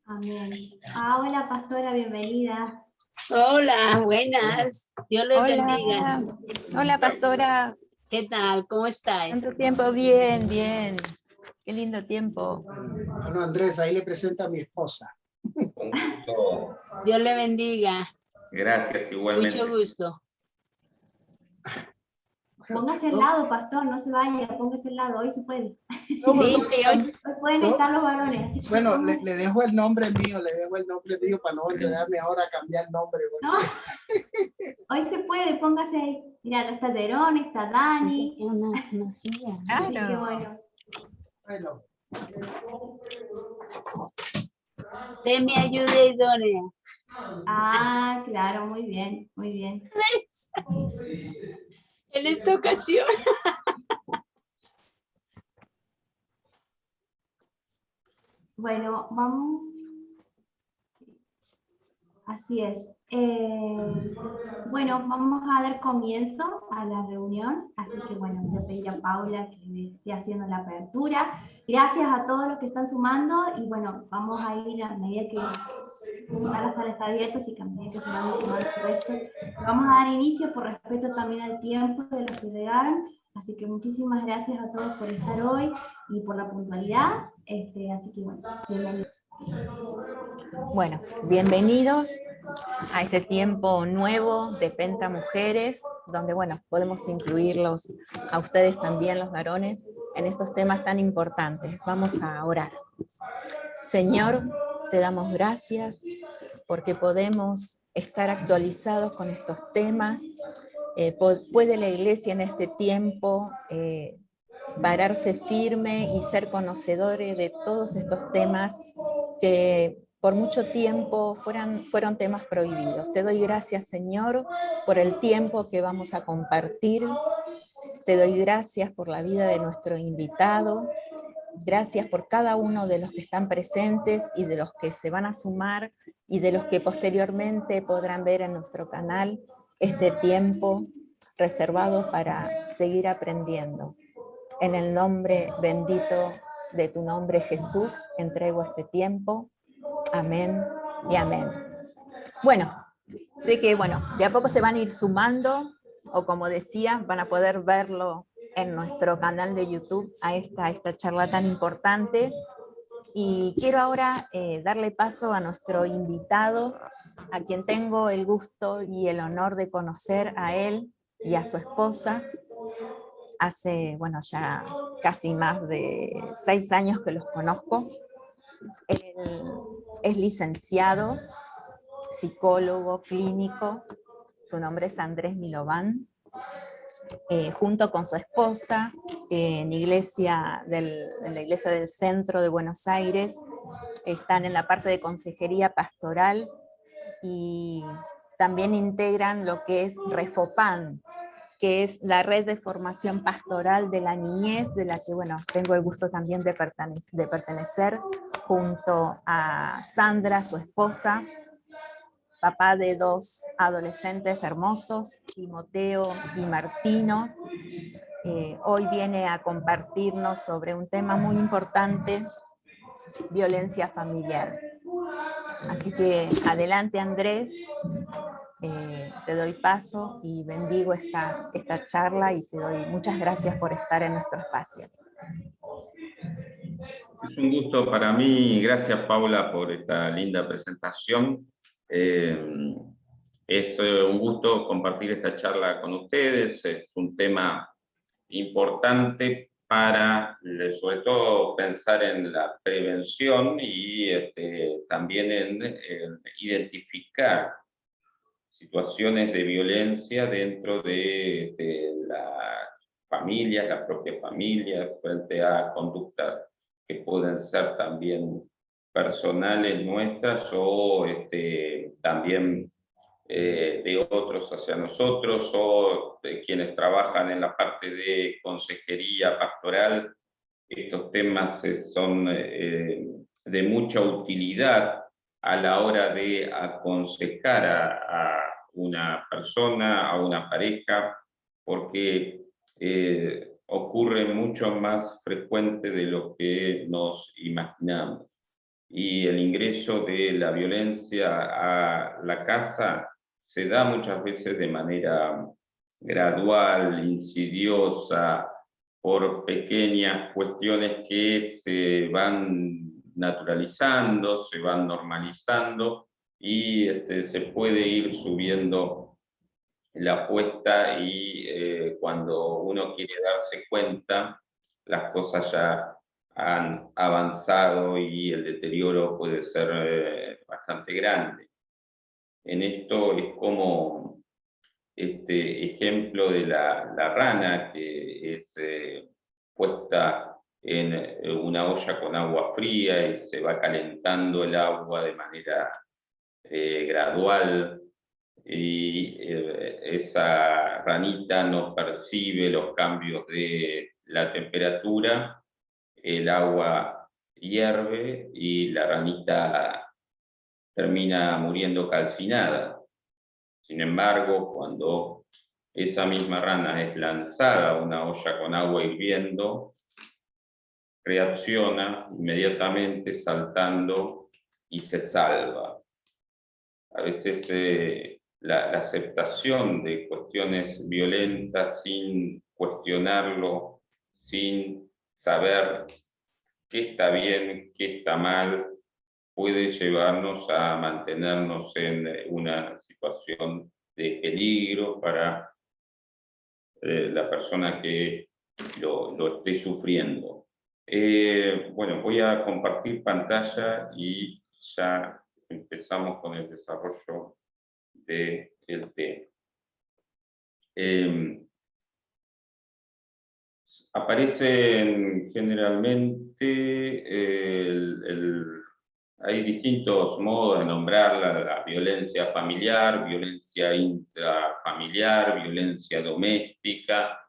Amén. Hola, pastora, bienvenida. Hola, buenas. Dios les bendiga. Hola, pastora. ¿Qué tal? ¿Cómo estáis? ¿Cuánto tiempo? Bien, bien. Qué lindo tiempo. Bueno, Andrés, ahí le presento a mi esposa. Un gusto. Dios le bendiga. Gracias, igualmente. Mucho gusto. Póngase al lado, pastor, no se vaya, póngase al lado, hoy se puede. No, Sí, hoy Hoy pueden estar los varones. Así que bueno, póngase. le dejo el nombre mío, para no enredarme ahora a cambiar el nombre. No, hoy se puede, póngase ahí. Mira, acá está Jerón, está Dani. Una silla. Así que Claro. bueno. Bueno, De mi ayuda idónea. Ah, claro, muy bien, muy bien. En esta ocasión. Bueno, vamos. Así es. Bueno, vamos a dar comienzo a la reunión, así que bueno, voy a pedir a Paula que me esté haciendo la apertura. Gracias a todos los que están sumando y bueno, vamos a ir a medida que la sala está abierta, así que a medida que se van sumando el resto, vamos a dar inicio por respeto también al tiempo de los que llegaron. Así que muchísimas gracias a todos por estar hoy y por la puntualidad. Así que bueno, bienvenidos. Bueno, bienvenidos a este tiempo nuevo de Penta Mujeres, donde bueno, podemos incluirlos a ustedes también, los varones, en estos temas tan importantes. Vamos a orar. Señor, te damos gracias porque podemos estar actualizados con estos temas. Puede la Iglesia en este tiempo pararse firme y ser conocedores de todos estos temas que por mucho tiempo fueron temas prohibidos. Te doy gracias, Señor, por el tiempo que vamos a compartir. Te doy gracias por la vida de nuestro invitado. Gracias por cada uno de los que están presentes y de los que se van a sumar y de los que posteriormente podrán ver en nuestro canal este tiempo reservado para seguir aprendiendo. En el nombre bendito de tu nombre, Jesús, entrego este tiempo. Amén y amén. Bueno, sé que de a poco se van a ir sumando, o como decía, van a poder verlo en nuestro canal de YouTube a esta charla tan importante. Y quiero ahora darle paso a nuestro invitado, a quien tengo el gusto y el honor de conocer a él y a su esposa. Hace, ya casi más de 6 años que los conozco. Él es licenciado, psicólogo clínico, su nombre es Andrés Milován, junto con su esposa, en la iglesia del centro de Buenos Aires, están en la parte de consejería pastoral y también integran lo que es Refopan, que es la red de formación pastoral de la niñez, de la que tengo el gusto también de pertenecer, junto a Sandra, su esposa, papá de 2 adolescentes hermosos, Timoteo y Martino. Hoy viene a compartirnos sobre un tema muy importante, violencia familiar. Así que adelante, Andrés, te doy paso y bendigo esta charla y te doy muchas gracias por estar en nuestro espacio. Es un gusto para mí, gracias Paula por esta linda presentación. Es un gusto compartir esta charla con ustedes, es un tema importante para, sobre todo, pensar en la prevención y también en identificar situaciones de violencia dentro de la familia, la propia familia, frente a conductas que pueden ser también personales nuestras o también de otros hacia nosotros o de quienes trabajan en la parte de consejería pastoral. Estos temas son de mucha utilidad a la hora de aconsejar a una persona, a una pareja, porque ocurre mucho más frecuente de lo que nos imaginamos. y el ingreso de la violencia a la casa se da muchas veces de manera gradual, insidiosa, por pequeñas cuestiones que se van naturalizando, se van normalizando, y se puede ir subiendo la apuesta, y cuando uno quiere darse cuenta, las cosas ya han avanzado y el deterioro puede ser bastante grande. En esto es como este ejemplo de la rana que es puesta en una olla con agua fría y se va calentando el agua de manera gradual, y esa ranita no percibe los cambios de la temperatura, el agua hierve y la ranita termina muriendo calcinada. Sin embargo, cuando esa misma rana es lanzada a una olla con agua hirviendo, reacciona inmediatamente saltando y se salva. A veces la aceptación de cuestiones violentas sin cuestionarlo, sin saber qué está bien, qué está mal, puede llevarnos a mantenernos en una situación de peligro para la persona que lo esté sufriendo. Bueno, voy a compartir pantalla y ya empezamos con el desarrollo del tema. Aparecen generalmente, hay distintos modos de nombrarla: la violencia familiar, violencia intrafamiliar, violencia doméstica.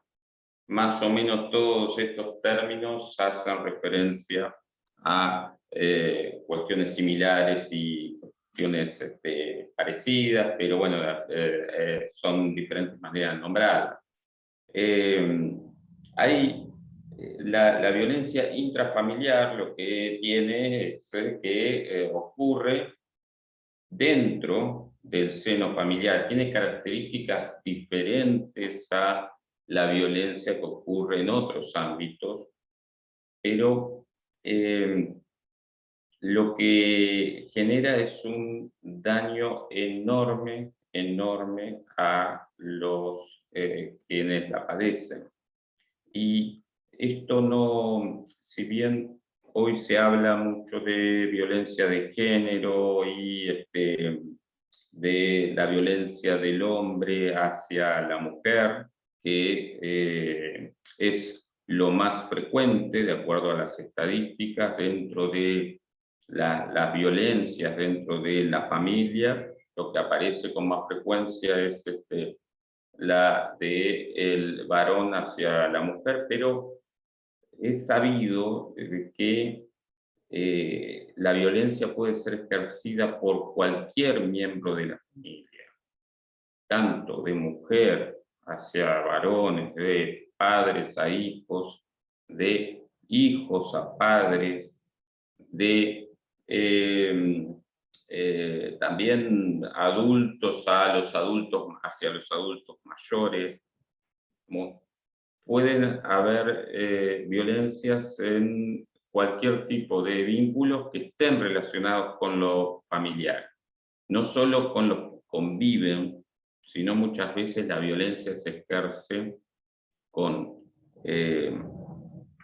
Más o menos todos estos términos hacen referencia a cuestiones similares y cuestiones parecidas, pero bueno, son diferentes maneras de nombrarla. La violencia intrafamiliar lo que tiene es que ocurre dentro del seno familiar, tiene características diferentes a la violencia que ocurre en otros ámbitos, pero lo que genera es un daño enorme, enorme a los quienes la padecen. Y esto no, si bien hoy se habla mucho de violencia de género y de la violencia del hombre hacia la mujer, que es lo más frecuente de acuerdo a las estadísticas dentro de las violencias dentro de la familia, lo que aparece con más frecuencia es la del varón hacia la mujer, pero es sabido que la violencia puede ser ejercida por cualquier miembro de la familia, tanto de mujer hacia varones, de padres a hijos, de hijos a padres, de también adultos hacia los adultos mayores. Pueden haber violencias en cualquier tipo de vínculos que estén relacionados con lo familiar. No solo con los que conviven, sino muchas veces la violencia se ejerce con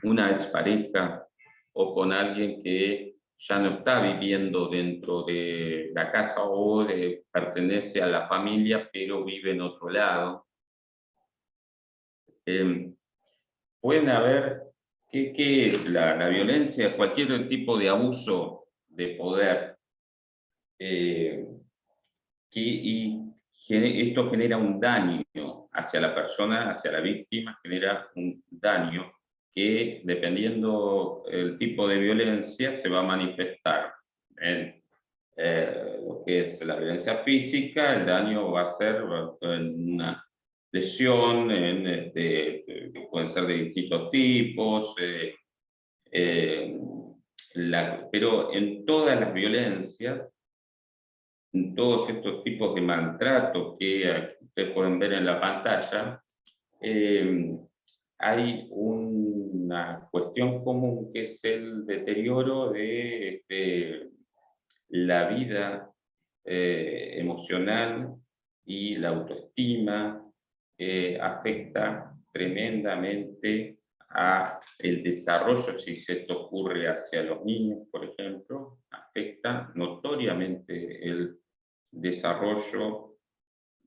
una expareja o con alguien que ya no está viviendo dentro de la casa o pertenece a la familia, pero vive en otro lado. Pueden haber, ¿qué es la violencia? Cualquier tipo de abuso de poder. Esto genera un daño hacia la persona, hacia la víctima, genera un daño que, dependiendo el tipo de violencia, se va a manifestar en lo que es la violencia física. El daño va a ser en una lesión, pueden ser de distintos tipos, pero en todas las violencias, en todos estos tipos de maltratos que ustedes pueden ver en la pantalla, hay una cuestión común que es el deterioro de la vida emocional y la autoestima. Afecta tremendamente a el desarrollo, si esto ocurre hacia los niños, por ejemplo, afecta notoriamente el desarrollo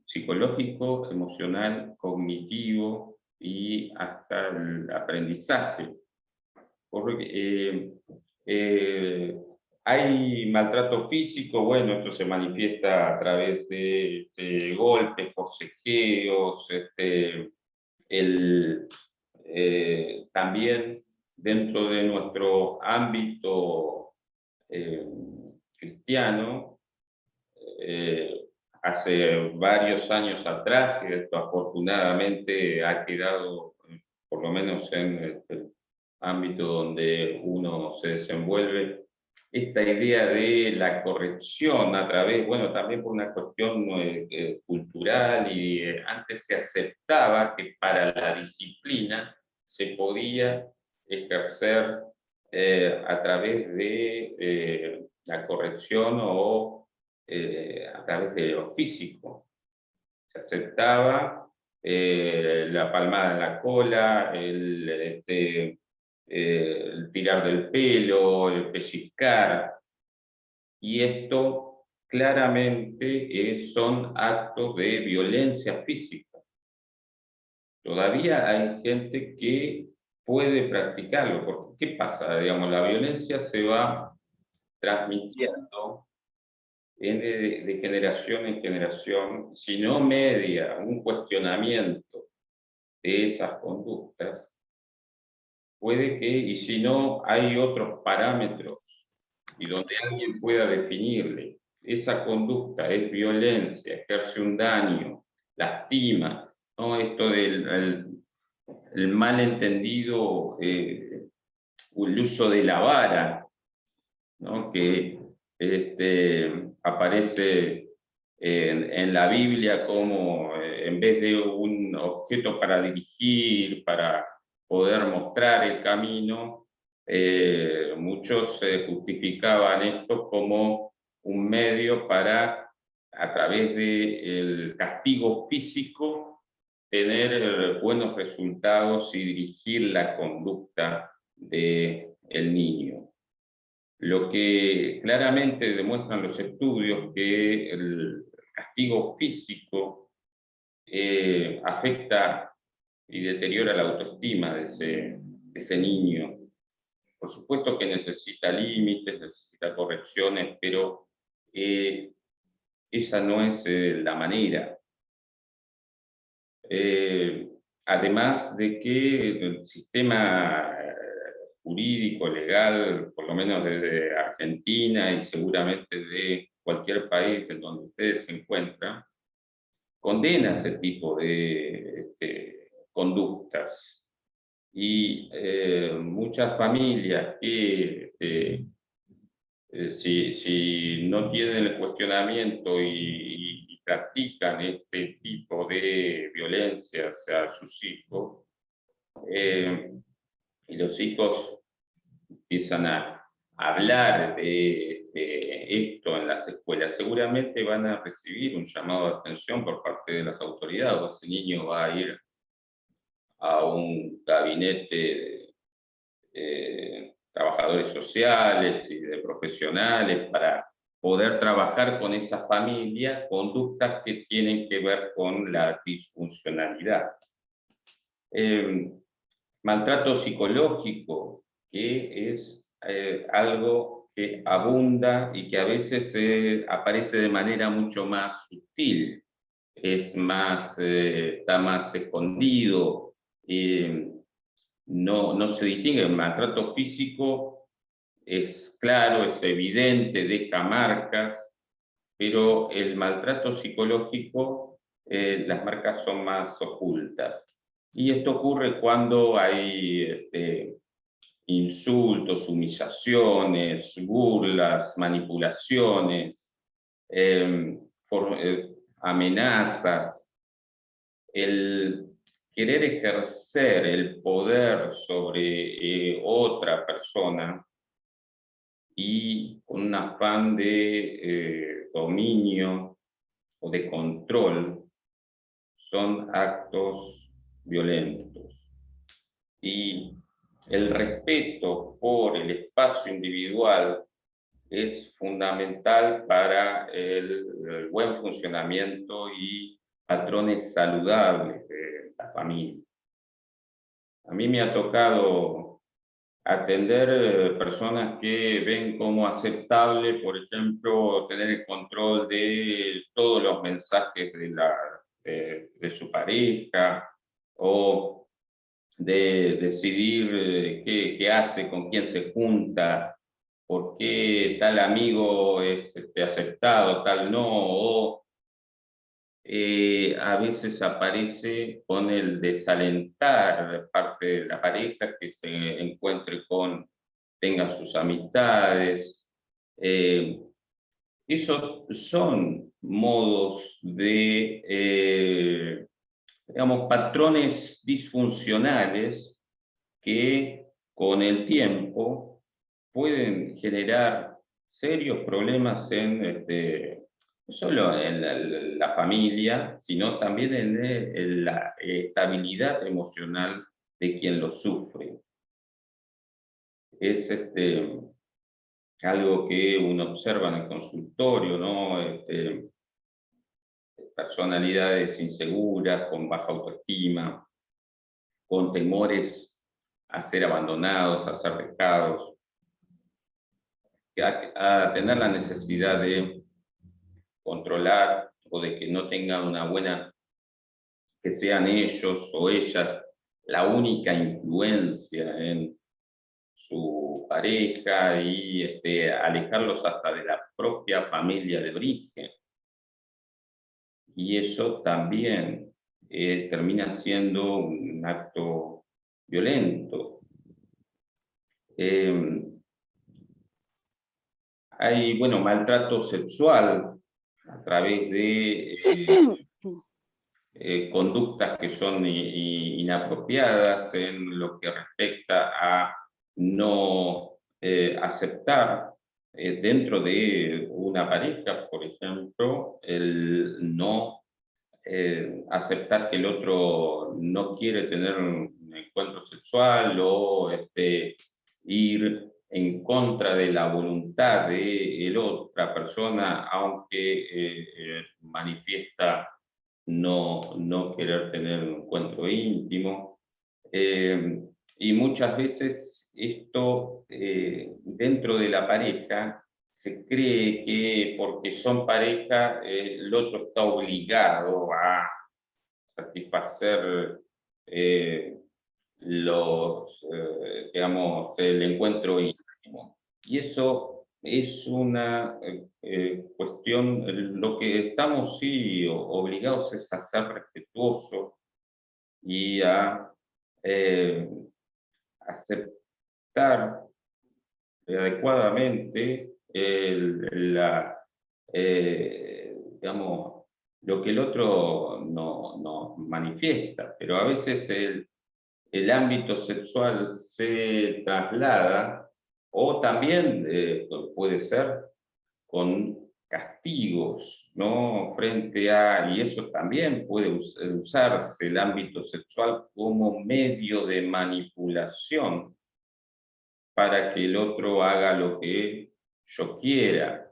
psicológico, emocional, cognitivo y hasta el aprendizaje. Porque hay maltrato físico, bueno, esto se manifiesta a través de golpes, forcejeos, también dentro de nuestro ámbito cristiano, hace varios años atrás, que esto afortunadamente ha quedado, por lo menos en el ámbito donde uno se desenvuelve, esta idea de la corrección a través, bueno, también por una cuestión cultural, y antes se aceptaba que para la disciplina se podía ejercer a través de la corrección o a través de lo físico. Se aceptaba la palmada en la cola, el tirar del pelo, el pellizcar, y esto claramente son actos de violencia física. Todavía hay gente que puede practicarlo, porque ¿qué pasa? Digamos, la violencia se va transmitiendo de generación en generación, si no media un cuestionamiento de esas conductas, puede que, y si no hay otros parámetros, y donde alguien pueda definirle, esa conducta es violencia, ejerce un daño, lastima, ¿no? Esto del el malentendido, el uso de la vara, ¿no? Que aparece en la Biblia como en vez de un objeto para dirigir, para poder mostrar el camino, muchos justificaban esto como un medio para, a través del castigo físico, tener buenos resultados y dirigir la conducta del niño. Lo que claramente demuestran los estudios que el castigo físico afecta y deteriora la autoestima de ese niño. Por supuesto que necesita límites, necesita correcciones, pero esa no es la manera. Además de que el sistema jurídico, legal, por lo menos desde Argentina y seguramente de cualquier país en donde ustedes se encuentran, condena ese tipo de conductas. Y muchas familias que si no tienen el cuestionamiento y practican este tipo de violencia hacia sus hijos, y los hijos empiezan a hablar de esto en las escuelas, seguramente van a recibir un llamado de atención por parte de las autoridades, o ese niño va a ir a un gabinete de trabajadores sociales y de profesionales para poder trabajar con esa familia conductas que tienen que ver con la disfuncionalidad. Maltrato psicológico, que es algo que abunda y que a veces aparece de manera mucho más sutil, está más escondido, no se distingue. El maltrato físico es claro, es evidente, deja marcas, pero el maltrato psicológico, las marcas son más ocultas. Y esto ocurre cuando hay insultos, humillaciones, burlas, manipulaciones, amenazas, el querer ejercer el poder sobre otra persona y con un afán de dominio o de control, son actos violentos. Y el respeto por el espacio individual es fundamental para el buen funcionamiento y patrones saludables de la familia. A mí me ha tocado atender personas que ven como aceptable, por ejemplo, tener el control de todos los mensajes de su pareja, o de decidir qué hace, con quién se junta, por qué tal amigo es aceptado, tal no, o a veces aparece con el desalentar de parte de la pareja que se encuentre tenga sus amistades. Esos son modos de, digamos, patrones disfuncionales que con el tiempo pueden generar serios problemas no solo en la familia, sino también en la estabilidad emocional de quien lo sufre. Es algo que uno observa en el consultorio, ¿no? Personalidades inseguras, con baja autoestima, con temores a ser abandonados, a ser dejados, a tener la necesidad de controlar o de que no tengan una buena, que sean ellos o ellas la única influencia en su pareja y alejarlos hasta de la propia familia de origen. Y eso también termina siendo un acto violento. Hay, bueno, maltrato sexual a través de conductas que son inapropiadas en lo que respecta a no aceptar dentro de una pareja, por ejemplo, el no aceptar que el otro no quiere tener un encuentro sexual o ir en contra de la voluntad de la otra persona, aunque manifiesta no querer tener un encuentro íntimo. Y muchas veces esto dentro de la pareja se cree que porque son pareja el otro está obligado a satisfacer digamos, el encuentro íntimo. Y eso es una cuestión, lo que estamos sí obligados es a ser respetuosos y a aceptar adecuadamente digamos, lo que el otro no manifiesta, pero a veces el ámbito sexual se traslada, o también puede ser con castigos, ¿no? Frente a, y eso también puede usarse el ámbito sexual como medio de manipulación para que el otro haga lo que yo quiera.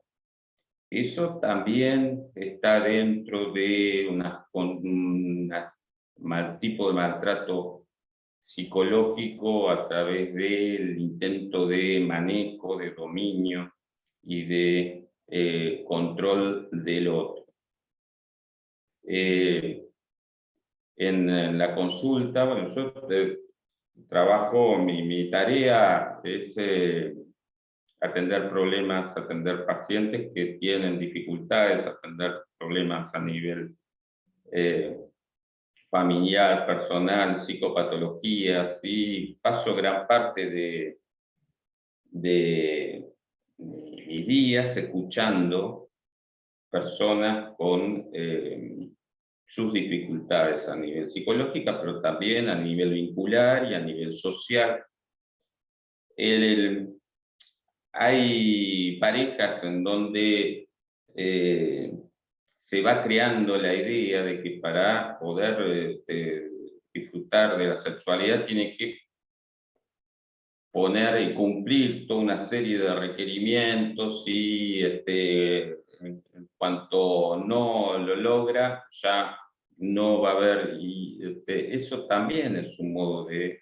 Eso también está dentro de un tipo de maltrato psicológico a través del intento de manejo, de dominio y de control del otro. En la consulta, bueno, yo trabajo, mi tarea es atender problemas, atender pacientes que tienen dificultades, atender problemas a nivel familiar, personal, psicopatologías, y paso gran parte de mis días escuchando personas con sus dificultades a nivel psicológico, pero también a nivel vincular y a nivel social. Hay parejas en donde se va creando la idea de que para poder disfrutar de la sexualidad tiene que poner y cumplir toda una serie de requerimientos y en cuanto no lo logra, ya no va a haber, y eso también es un modo de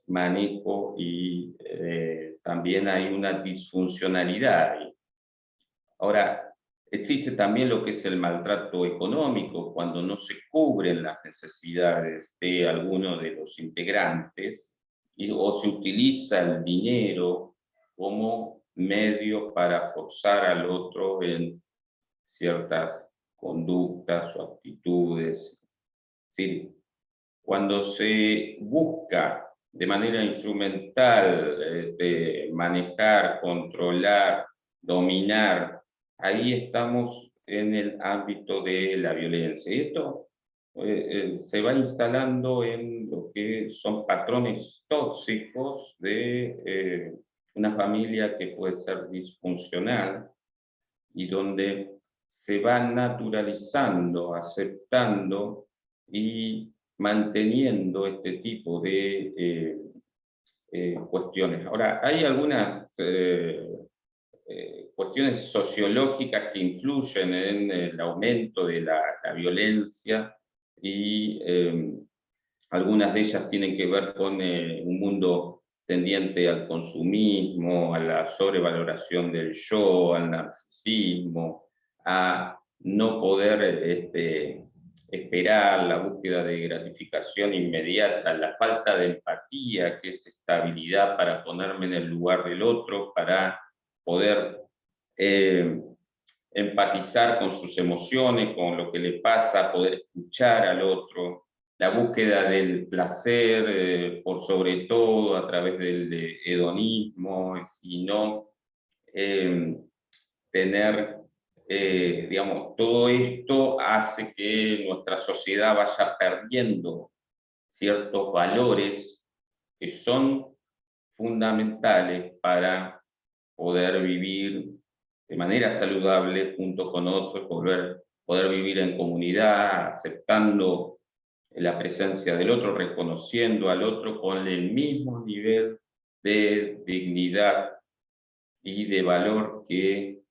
manejo y también hay una disfuncionalidad ahí. Ahora, existe también lo que es el maltrato económico, cuando no se cubren las necesidades de alguno de los integrantes o se utiliza el dinero como medio para forzar al otro en ciertas conductas o actitudes. Sí, cuando se busca de manera instrumental manejar, controlar, dominar, ahí estamos en el ámbito de la violencia. Y esto se va instalando en lo que son patrones tóxicos de una familia que puede ser disfuncional y donde se va naturalizando, aceptando y manteniendo este tipo de cuestiones. Ahora, hay algunas cuestiones sociológicas que influyen en el aumento de la violencia y algunas de ellas tienen que ver con un mundo tendiente al consumismo, a la sobrevaloración del yo, al narcisismo, a no poder esperar, la búsqueda de gratificación inmediata, la falta de empatía, que es esta habilidad para ponerme en el lugar del otro, para poder empatizar con sus emociones, con lo que le pasa, poder escuchar al otro, la búsqueda del placer, por sobre todo a través del hedonismo, y no tener, digamos, todo esto hace que nuestra sociedad vaya perdiendo ciertos valores que son fundamentales para poder vivir de manera saludable junto con otros, poder vivir en comunidad, aceptando la presencia del otro, reconociendo al otro con el mismo nivel de dignidad y de valor que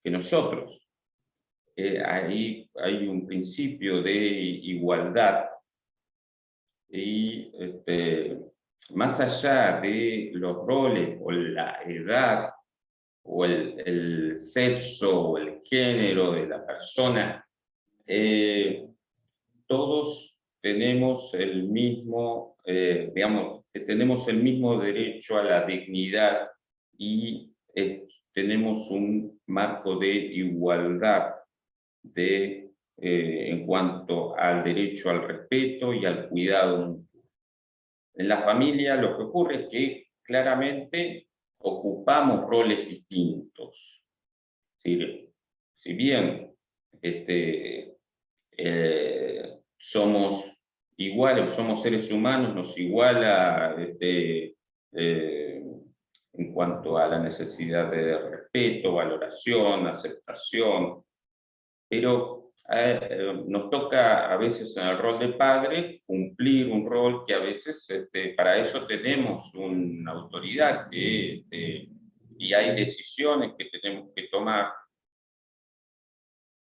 nosotros. Ahí hay un principio de igualdad y más allá de los roles o la edad o el sexo o el género de la persona, todos tenemos el mismo, digamos, tenemos el mismo derecho a la dignidad y tenemos un marco de igualdad en cuanto al derecho al respeto y al cuidado. En la familia lo que ocurre es que claramente ocupamos roles distintos. Si bien somos iguales, somos seres humanos, nos iguala en cuanto a la necesidad de respeto, valoración, aceptación, pero nos toca a veces en el rol de padre cumplir un rol que a veces para eso tenemos una autoridad y hay decisiones que tenemos que tomar,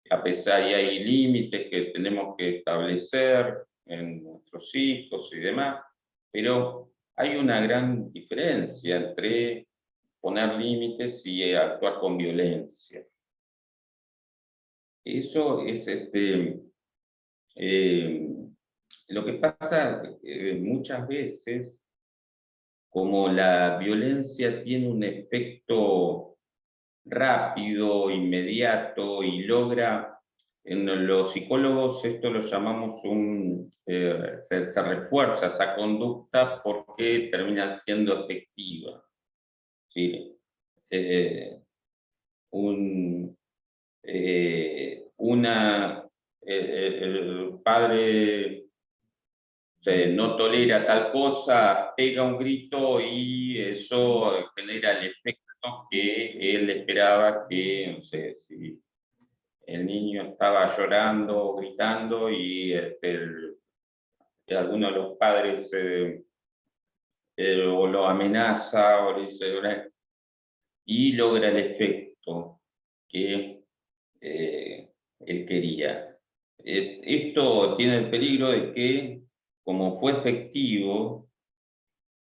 a pesar y hay límites que tenemos que establecer en nuestros hijos y demás, pero hay una gran diferencia entre poner límites y actuar con violencia. Eso es lo que pasa muchas veces, como la violencia tiene un efecto rápido, inmediato y logra En los psicólogos esto lo llamamos se refuerza esa conducta porque termina siendo efectiva. ¿Sí? El padre no tolera tal cosa, pega un grito y eso genera el efecto que él esperaba que, no sé, si el niño estaba llorando o gritando y alguno de los padres o lo amenaza o le dice, y logra el efecto que él quería. Esto tiene el peligro de que, como fue efectivo,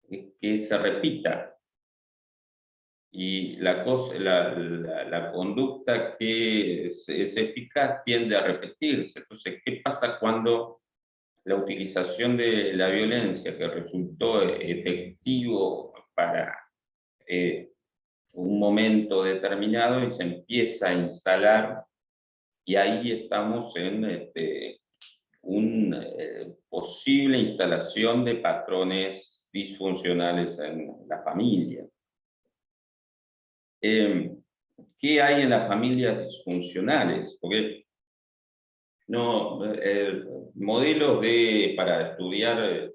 que se repita. Y la conducta que es eficaz tiende a repetirse. Entonces, ¿qué pasa cuando la utilización de la violencia que resultó efectivo para un momento determinado y se empieza a instalar, y ahí estamos en una posible instalación de patrones disfuncionales en la familia? ¿Qué hay en las familias disfuncionales? Porque no, modelos para estudiar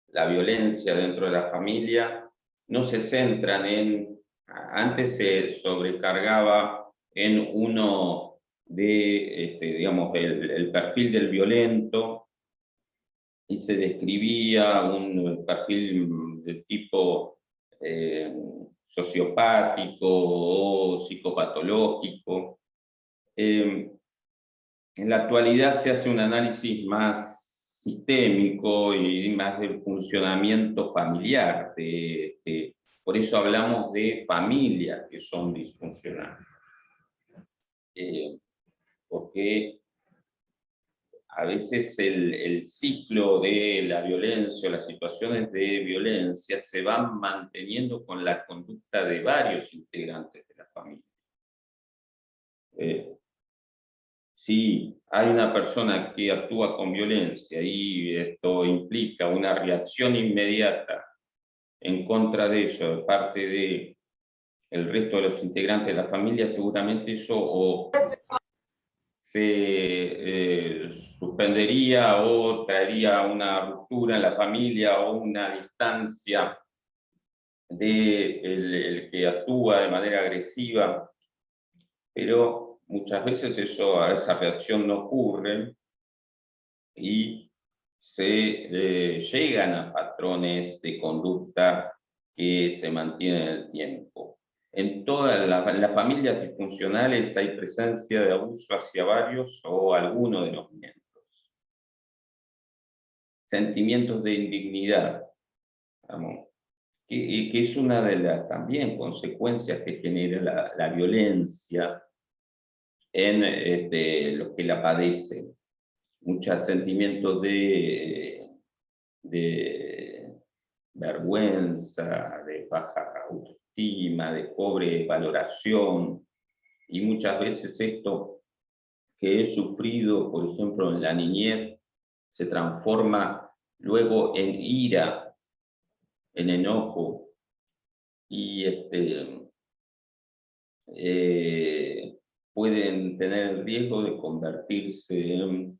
la violencia dentro de la familia no se centran antes se sobrecargaba en uno de, digamos, el perfil del violento, y se describía un perfil de tipo sociopático o psicopatológico. En la actualidad se hace un análisis más sistémico y más del funcionamiento familiar. Por eso hablamos de familias que son disfuncionales. Porque a veces el ciclo de la violencia o las situaciones de violencia se van manteniendo con la conducta de varios integrantes de la familia. Si hay una persona que actúa con violencia y esto implica una reacción inmediata en contra de ello de parte del resto de los integrantes de la familia, seguramente eso o se suspendería o traería una ruptura en la familia o una distancia del que actúa de manera agresiva, pero muchas veces esa reacción no ocurre y se llegan a patrones de conducta que se mantienen en el tiempo. En todas las familias disfuncionales hay presencia de abuso hacia varios o alguno de los miembros. Sentimientos de indignidad, que es una de las también consecuencias que genera la violencia en los que la padecen. Muchos sentimientos de vergüenza, de baja autoestima, de pobre valoración, y muchas veces esto que he sufrido, por ejemplo, en la niñez, se transforma luego en ira, en enojo, y pueden tener el riesgo de convertirse en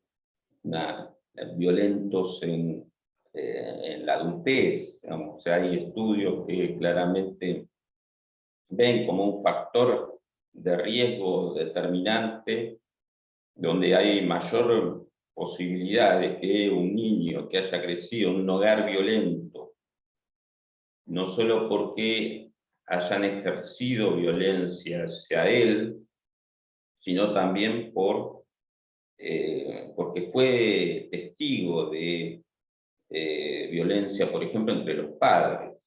violentos en la adultez. Digamos. O sea, hay estudios que claramente ven como un factor de riesgo determinante donde hay mayor posibilidad de que un niño que haya crecido en un hogar violento, no solo porque hayan ejercido violencia hacia él, sino también porque fue testigo de violencia, por ejemplo, entre los padres.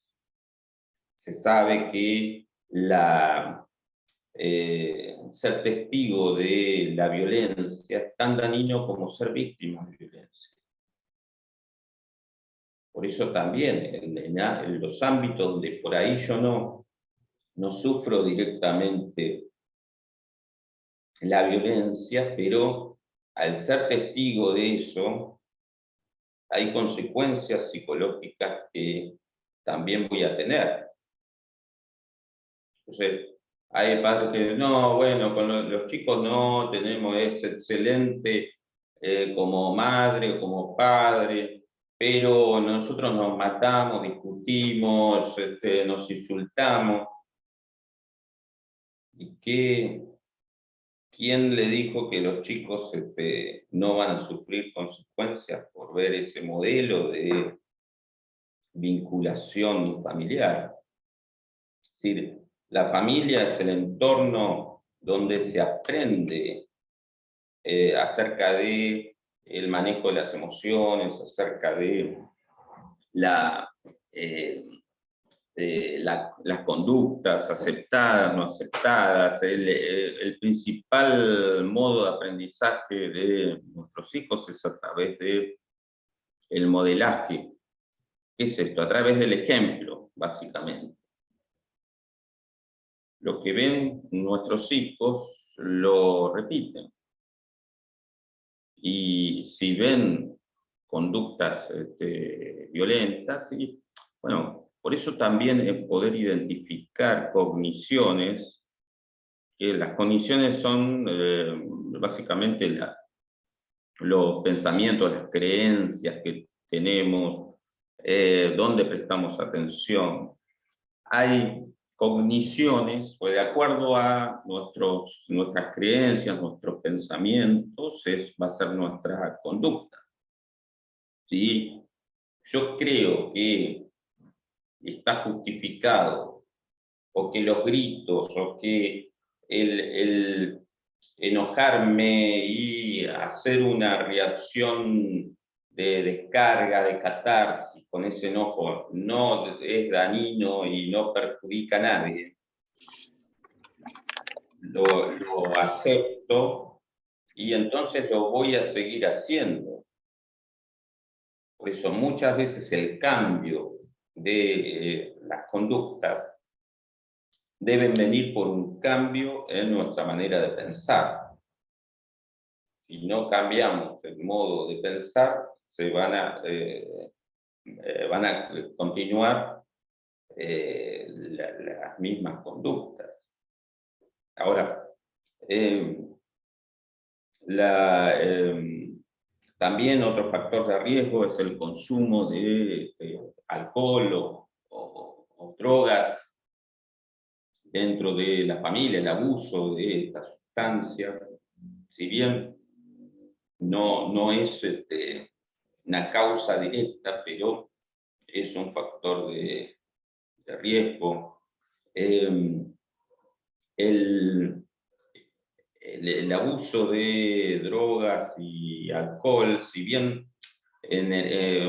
Se sabe que ser testigo de la violencia es tan dañino como ser víctima de violencia. Por eso también, en los ámbitos donde por ahí yo no sufro directamente la violencia, pero al ser testigo de eso, hay consecuencias psicológicas que también voy a tener. Entonces, hay padres que no, bueno, con los chicos no, es excelente como madre o como padre, pero nosotros nos matamos, discutimos, nos insultamos. ¿Y quién le dijo que los chicos no van a sufrir consecuencias por ver ese modelo de vinculación familiar? Es decir, la familia es el entorno donde se aprende acerca de el manejo de las emociones, acerca de las conductas aceptadas, no aceptadas. El principal modo de aprendizaje de nuestros hijos es a través del modelaje. ¿Qué es esto? A través del ejemplo, básicamente. Lo que ven nuestros hijos lo repiten. Y si ven conductas violentas, y, bueno, por eso también es poder identificar cogniciones, que las cogniciones son básicamente los pensamientos, las creencias que tenemos, dónde prestamos atención. Hay cogniciones, pues de acuerdo a nuestras creencias, nuestros pensamientos, va a ser nuestra conducta. ¿Sí? Yo creo que está justificado, o que los gritos, o que el enojarme y hacer una reacción de descarga, de catarsis con ese enojo, no es dañino y no perjudica a nadie. Lo acepto y entonces lo voy a seguir haciendo. Por eso muchas veces el cambio de las conductas deben venir por un cambio en nuestra manera de pensar. Si no cambiamos el modo de pensar, van a continuar las mismas conductas. Ahora, también otro factor de riesgo es el consumo de alcohol o drogas dentro de la familia, el abuso de estas sustancias. Si bien no es una causa directa, pero es un factor de riesgo. El abuso de drogas y alcohol, si bien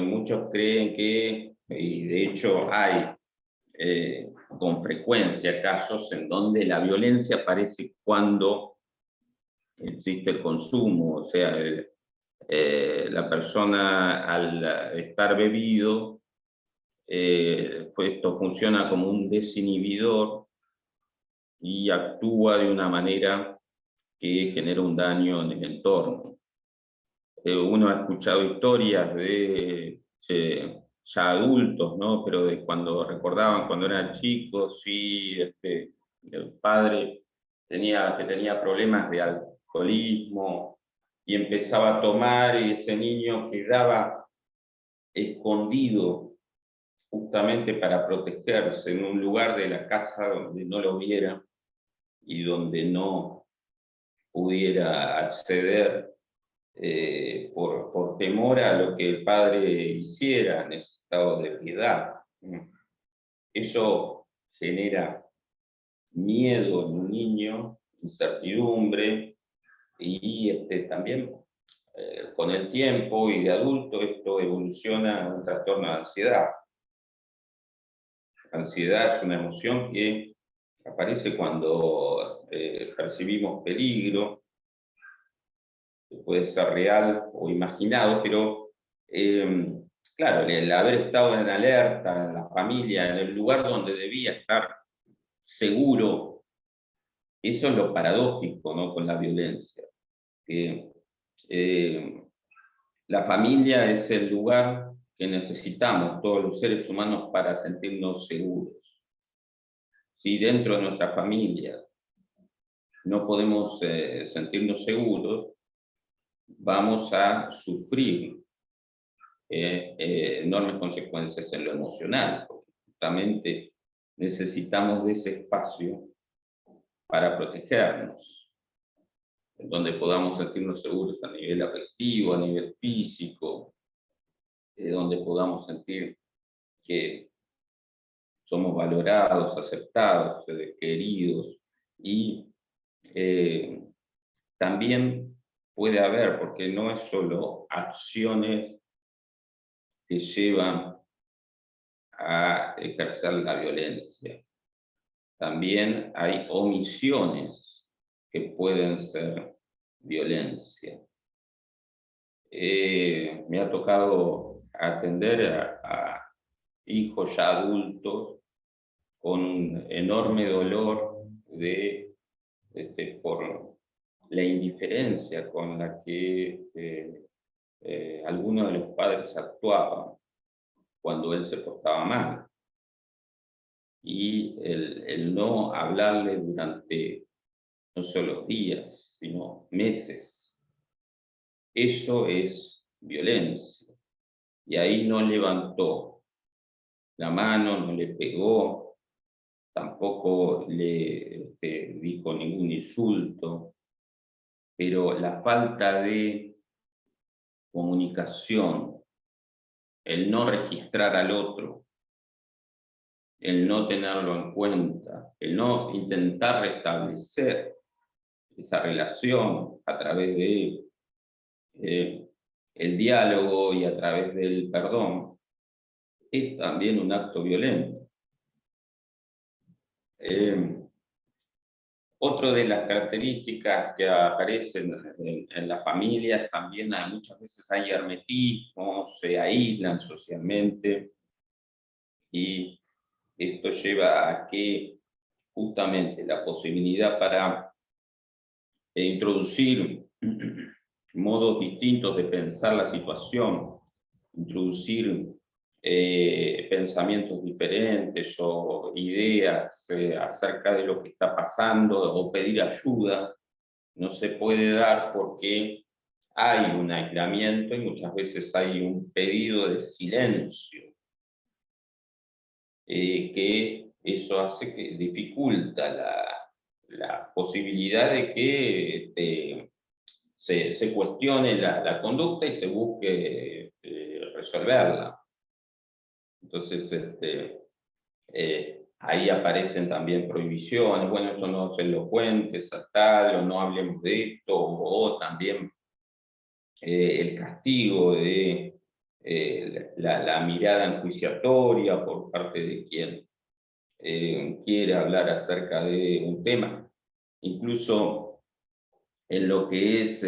muchos creen que, y de hecho hay con frecuencia casos en donde la violencia aparece cuando existe el consumo, o sea, la persona al estar bebido, esto funciona como un desinhibidor y actúa de una manera que genera un daño en el entorno. Uno ha escuchado historias de ya adultos, ¿no? Pero de cuando recordaban cuando eran chicos, y el padre tenía problemas de alcoholismo y empezaba a tomar, y ese niño quedaba escondido justamente para protegerse en un lugar de la casa donde no lo viera y donde no pudiera acceder por temor a lo que el padre hiciera en ese estado de piedad. Eso genera miedo en un niño, incertidumbre, y también con el tiempo y de adulto esto evoluciona a un trastorno de ansiedad. La ansiedad es una emoción que aparece cuando percibimos peligro, que puede ser real o imaginado, pero claro, el haber estado en alerta, en la familia, en el lugar donde debía estar seguro, eso es lo paradójico, ¿no? Con la violencia, que La familia es el lugar que necesitamos todos los seres humanos para sentirnos seguros. Si dentro de nuestra familia no podemos sentirnos seguros, vamos a sufrir enormes consecuencias en lo emocional, porque justamente necesitamos de ese espacio para protegernos, en donde podamos sentirnos seguros a nivel afectivo, a nivel físico, donde podamos sentir que somos valorados, aceptados, queridos, y también puede haber, porque no es solo acciones que llevan a ejercer la violencia, también hay omisiones que pueden ser violencia. Me ha tocado atender a hijos ya adultos con un enorme dolor por la indiferencia con la que algunos de los padres actuaban cuando él se portaba mal. Y el no hablarle durante no solo días, sino meses. Eso es violencia. Y ahí no levantó la mano, no le pegó, tampoco le dijo ningún insulto, pero la falta de comunicación, el no registrar al otro, el no tenerlo en cuenta, el no intentar restablecer esa relación a través de el diálogo y a través del perdón, es también un acto violento. Otra de las características que aparecen en las familias, también muchas veces hay hermetismo, se aíslan socialmente, y esto lleva a que justamente la posibilidad para introducir modos distintos de pensar la situación, introducir pensamientos diferentes o ideas acerca de lo que está pasando o pedir ayuda, no se puede dar porque hay un aislamiento y muchas veces hay un pedido de silencio, que eso hace que dificulta la posibilidad de que se cuestione la conducta y se busque resolverla. Entonces, ahí aparecen también prohibiciones, bueno, esto no se lo cuentes a tal, o no hablemos de esto, o también el castigo de la mirada enjuiciatoria por parte de quien quiere hablar acerca de un tema. Incluso en lo que es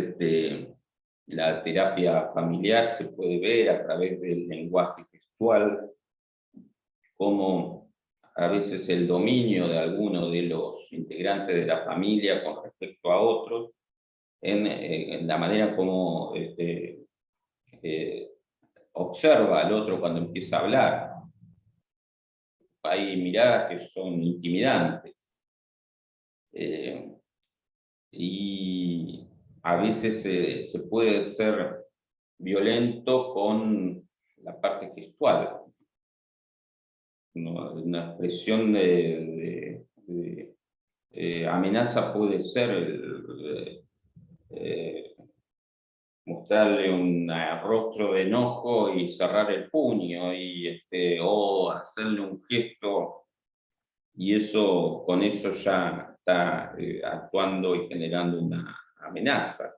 la terapia familiar se puede ver a través del lenguaje gestual, como a veces el dominio de alguno de los integrantes de la familia con respecto a otros, en la manera como observa al otro cuando empieza a hablar. Hay miradas que son intimidantes. Y a veces se puede ser violento con la parte gestual. Una expresión de amenaza puede ser mostrarle un rostro de enojo y cerrar el puño, o hacerle un gesto, y eso, con eso ya está actuando y generando una amenaza.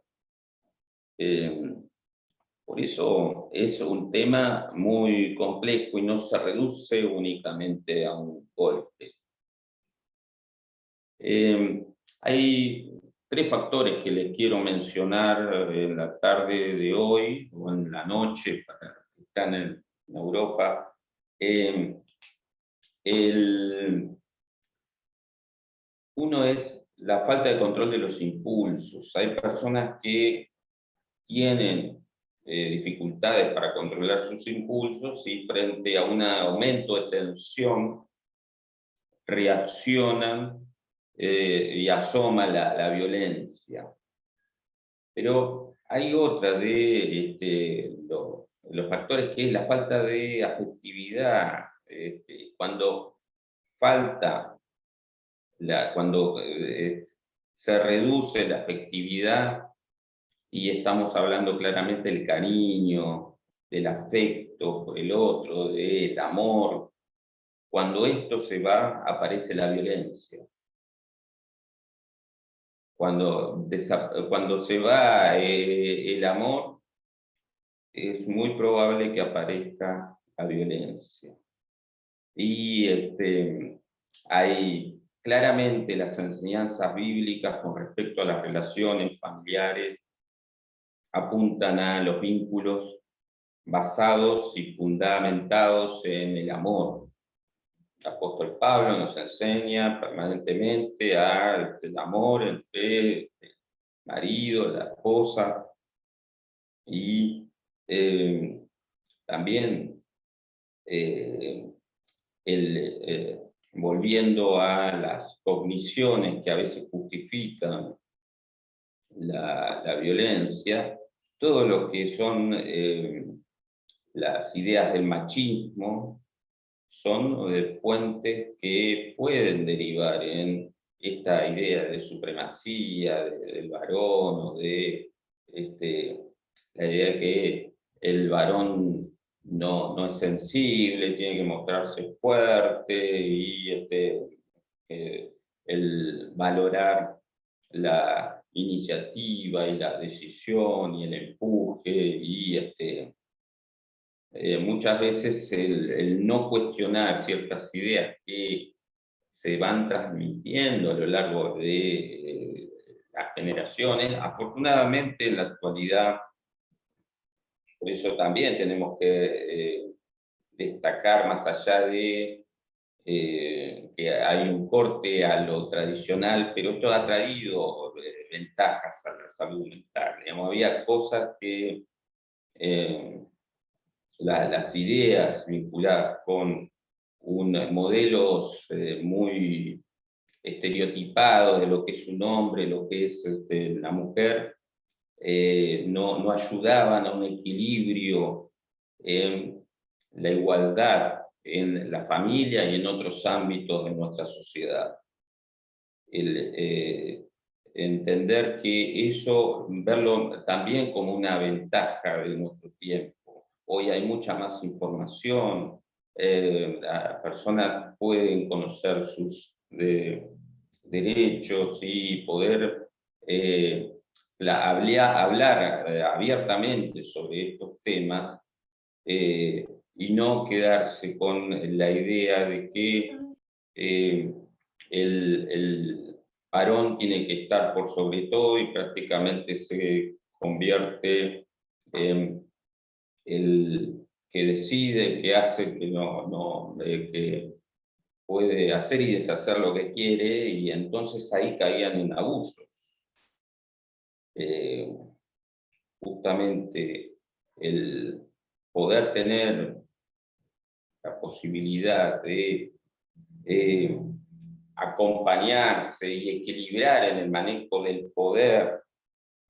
Por eso es un tema muy complejo y no se reduce únicamente a un golpe. Hay tres factores que les quiero mencionar en la tarde de hoy o en la noche para los que están en Europa. Uno es la falta de control de los impulsos. Hay personas que tienen dificultades para controlar sus impulsos y frente a un aumento de tensión reaccionan y asoma la violencia. Pero hay otra de los factores, que es la falta de afectividad. Cuando falta, cuando se reduce la afectividad, y estamos hablando claramente del cariño, del afecto por el otro, del amor, cuando esto se va, aparece la violencia. Cuando se va el amor, es muy probable que aparezca la violencia. Y hay claramente las enseñanzas bíblicas con respecto a las relaciones familiares, apuntan a los vínculos basados y fundamentados en el amor. El apóstol Pablo nos enseña permanentemente el amor entre el marido, la esposa, y también volviendo a las cogniciones que a veces justifican la violencia, todo lo que son las ideas del machismo son fuentes que pueden derivar en esta idea de supremacía del varón, o de la idea de que el varón no es sensible, tiene que mostrarse fuerte, y el valorar la iniciativa y la decisión y el empuje, y muchas veces el no cuestionar ciertas ideas que se van transmitiendo a lo largo de las generaciones. Afortunadamente en la actualidad, por eso también tenemos que destacar, más allá de que hay un corte a lo tradicional, pero esto ha traído ventajas a la salud mental. Digamos, había cosas que las ideas vinculadas con modelos muy estereotipados de lo que es un hombre, lo que es la mujer, no ayudaban a un equilibrio en la igualdad en la familia y en otros ámbitos de nuestra sociedad. Entender que eso, verlo también como una ventaja de nuestro tiempo. Hoy hay mucha más información, las personas pueden conocer sus derechos y poder hablar abiertamente sobre estos temas, y no quedarse con la idea de que el varón tiene que estar por sobre todo, y prácticamente se convierte en el que decide, que hace, que puede hacer y deshacer lo que quiere, y entonces ahí caían en abusos. Justamente el poder tener la posibilidad de acompañarse y equilibrar en el manejo del poder,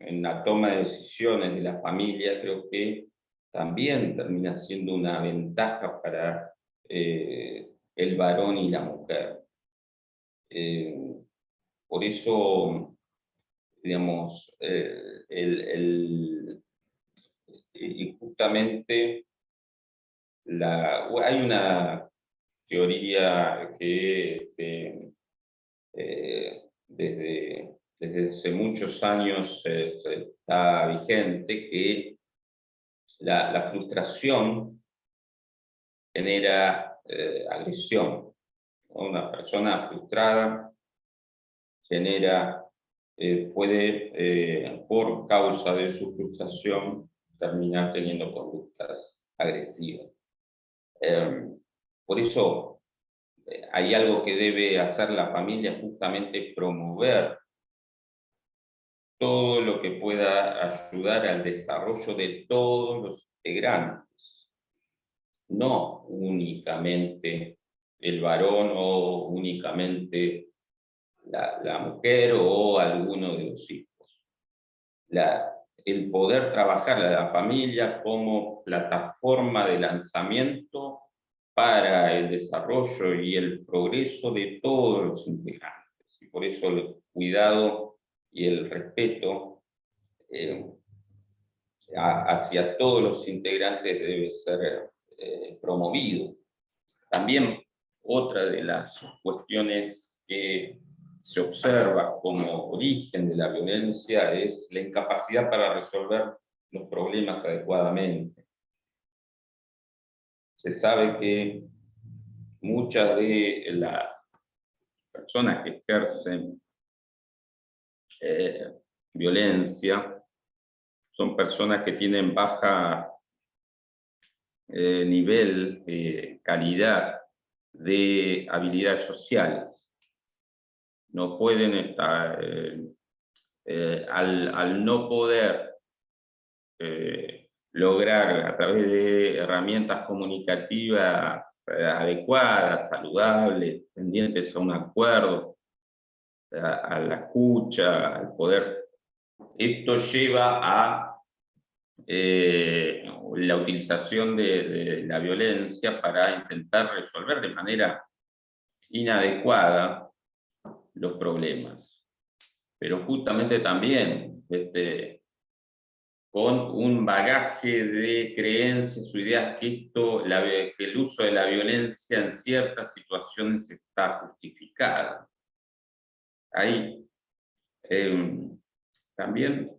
en la toma de decisiones de la familia, creo que también termina siendo una ventaja para el varón y la mujer. Por eso, digamos, y justamente hay una teoría que desde hace muchos años está vigente, que la frustración genera agresión. Una persona frustrada puede, por causa de su frustración, terminar teniendo conductas agresivas. Por eso hay algo que debe hacer la familia, justamente promover todo lo que pueda ayudar al desarrollo de todos los integrantes, no únicamente el varón o únicamente la mujer o alguno de los hijos. El poder trabajar la familia como plataforma de lanzamiento para el desarrollo y el progreso de todos los integrantes. Y por eso el cuidado y el respeto hacia todos los integrantes debe ser promovido. También otra de las cuestiones que se observa como origen de la violencia es la incapacidad para resolver los problemas adecuadamente. Se sabe que muchas de las personas que ejercen violencia son personas que tienen baja nivel, calidad de habilidades sociales. No pueden estar, al no poder lograr a través de herramientas comunicativas adecuadas, saludables, tendientes a un acuerdo, a la escucha, al poder. Esto lleva a la utilización de la violencia para intentar resolver de manera inadecuada los problemas. Pero justamente también con un bagaje de creencias o ideas que el uso de la violencia en ciertas situaciones está justificado. Ahí también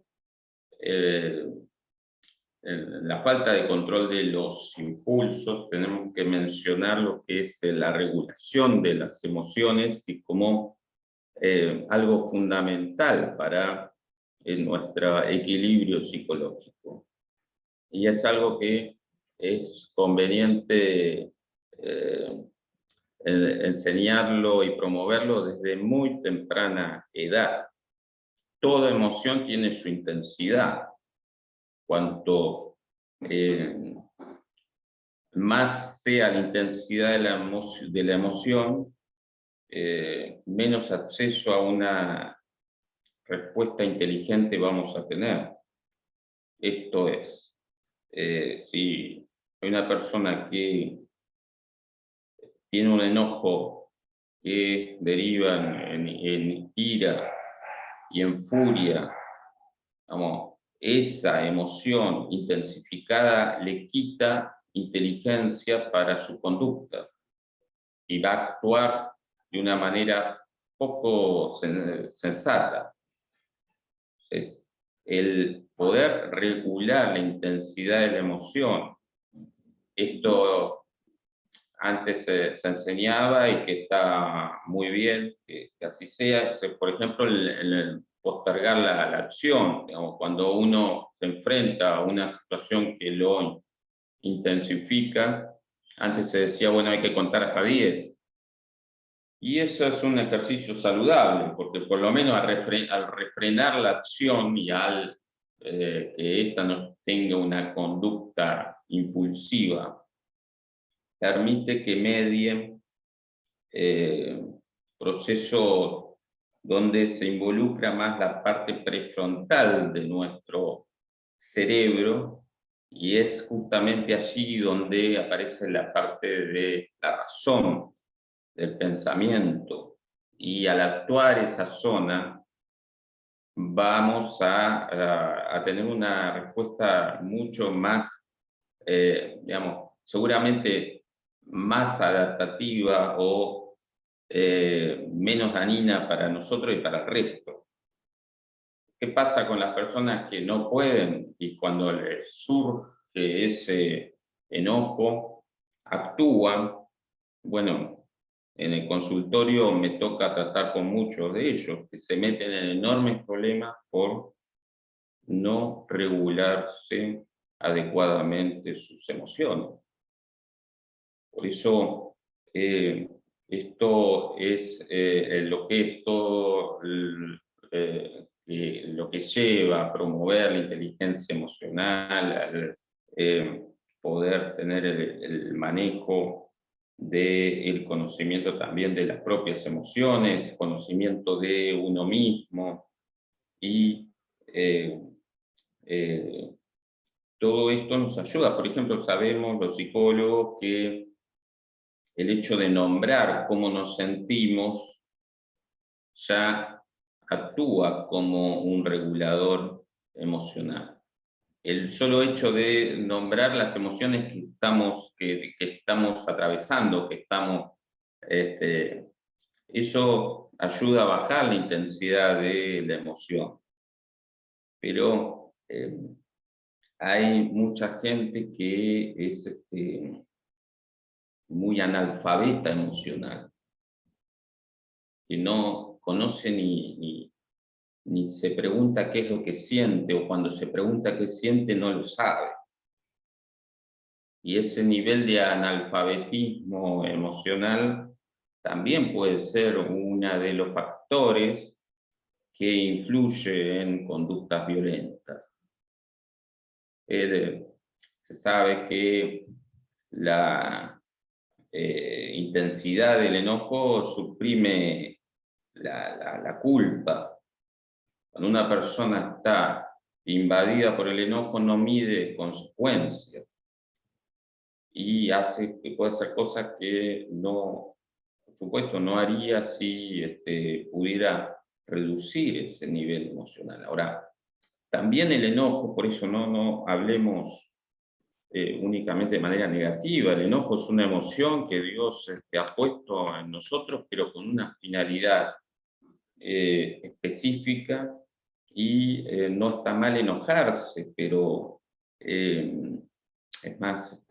la falta de control de los impulsos, tenemos que mencionar lo que es la regulación de las emociones y como algo fundamental para nuestro equilibrio psicológico. Y es algo que es conveniente enseñarlo y promoverlo desde muy temprana edad. Toda emoción tiene su intensidad. Cuanto más sea la intensidad de la emoción, menos acceso a una respuesta inteligente vamos a tener. Esto es, si hay una persona que tiene un enojo que deriva en ira y en furia, vamos, esa emoción intensificada le quita inteligencia para su conducta y va a actuar de una manera poco sensata. Entonces, el poder regular la intensidad de la emoción, esto antes se enseñaba y que está muy bien que así sea. Por ejemplo, el postergar la acción, digamos, cuando uno se enfrenta a una situación que lo intensifica, antes se decía, bueno, hay que contar hasta 10. Y eso es un ejercicio saludable, porque por lo menos al refrenar la acción y al que ésta no tenga una conducta impulsiva, permite que medien procesos donde se involucra más la parte prefrontal de nuestro cerebro, y es justamente allí donde aparece la parte de la razón, del pensamiento, y al actuar esa zona vamos a tener una respuesta mucho más, digamos, seguramente más adaptativa o menos dañina para nosotros y para el resto. ¿Qué pasa con las personas que no pueden y cuando les surge ese enojo actúan? Bueno, en el consultorio me toca tratar con muchos de ellos que se meten en enormes problemas por no regularse adecuadamente sus emociones. Por eso, esto es lo que es todo lo que lleva a promover la inteligencia emocional, al poder tener el manejo del conocimiento también de las propias emociones, conocimiento de uno mismo, y todo esto nos ayuda. Por ejemplo, sabemos los psicólogos que el hecho de nombrar cómo nos sentimos ya actúa como un regulador emocional. El solo hecho de nombrar las emociones que estamos atravesando, eso ayuda a bajar la intensidad de la emoción. Pero hay mucha gente que es muy analfabeta emocional, que no conoce ni se pregunta qué es lo que siente, o cuando se pregunta qué siente no lo sabe. Y ese nivel de analfabetismo emocional también puede ser uno de los factores que influye en conductas violentas. Se sabe que la intensidad del enojo suprime la culpa. Cuando una persona está invadida por el enojo, no mide consecuencias y puede hacer cosas que no, por supuesto, no haría si pudiera reducir ese nivel emocional. Ahora, también el enojo, por eso no hablemos únicamente de manera negativa. El enojo es una emoción que Dios ha puesto en nosotros, pero con una finalidad específica, y no está mal enojarse, pero es más,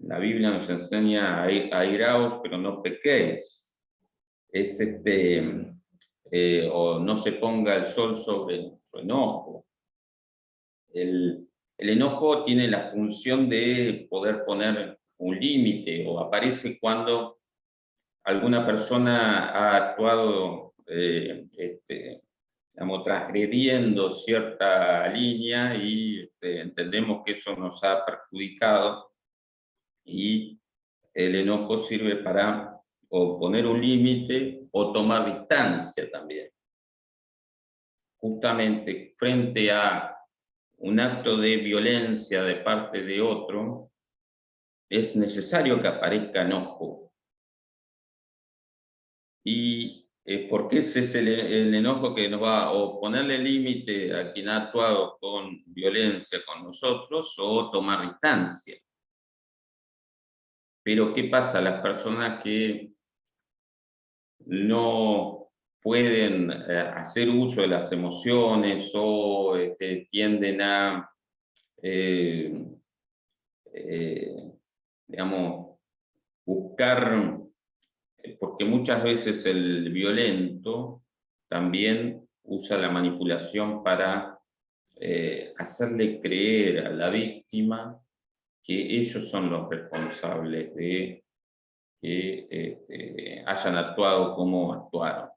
la Biblia nos enseña a iraos, pero no pequéis. Es o no se ponga el sol sobre nuestro enojo. El enojo tiene la función de poder poner un límite, o aparece cuando alguna persona ha actuado digamos, transgrediendo cierta línea, y entendemos que eso nos ha perjudicado, y el enojo sirve para o poner un límite o tomar distancia también. Justamente frente a un acto de violencia de parte de otro, es necesario que aparezca enojo. Y porque ese es el enojo que nos va a ponerle límite a quien ha actuado con violencia con nosotros, o tomar distancia. Pero ¿qué pasa? Las personas que no pueden hacer uso de las emociones, o tienden a, digamos, buscar, porque muchas veces el violento también usa la manipulación para hacerle creer a la víctima que ellos son los responsables de que hayan actuado como actuaron.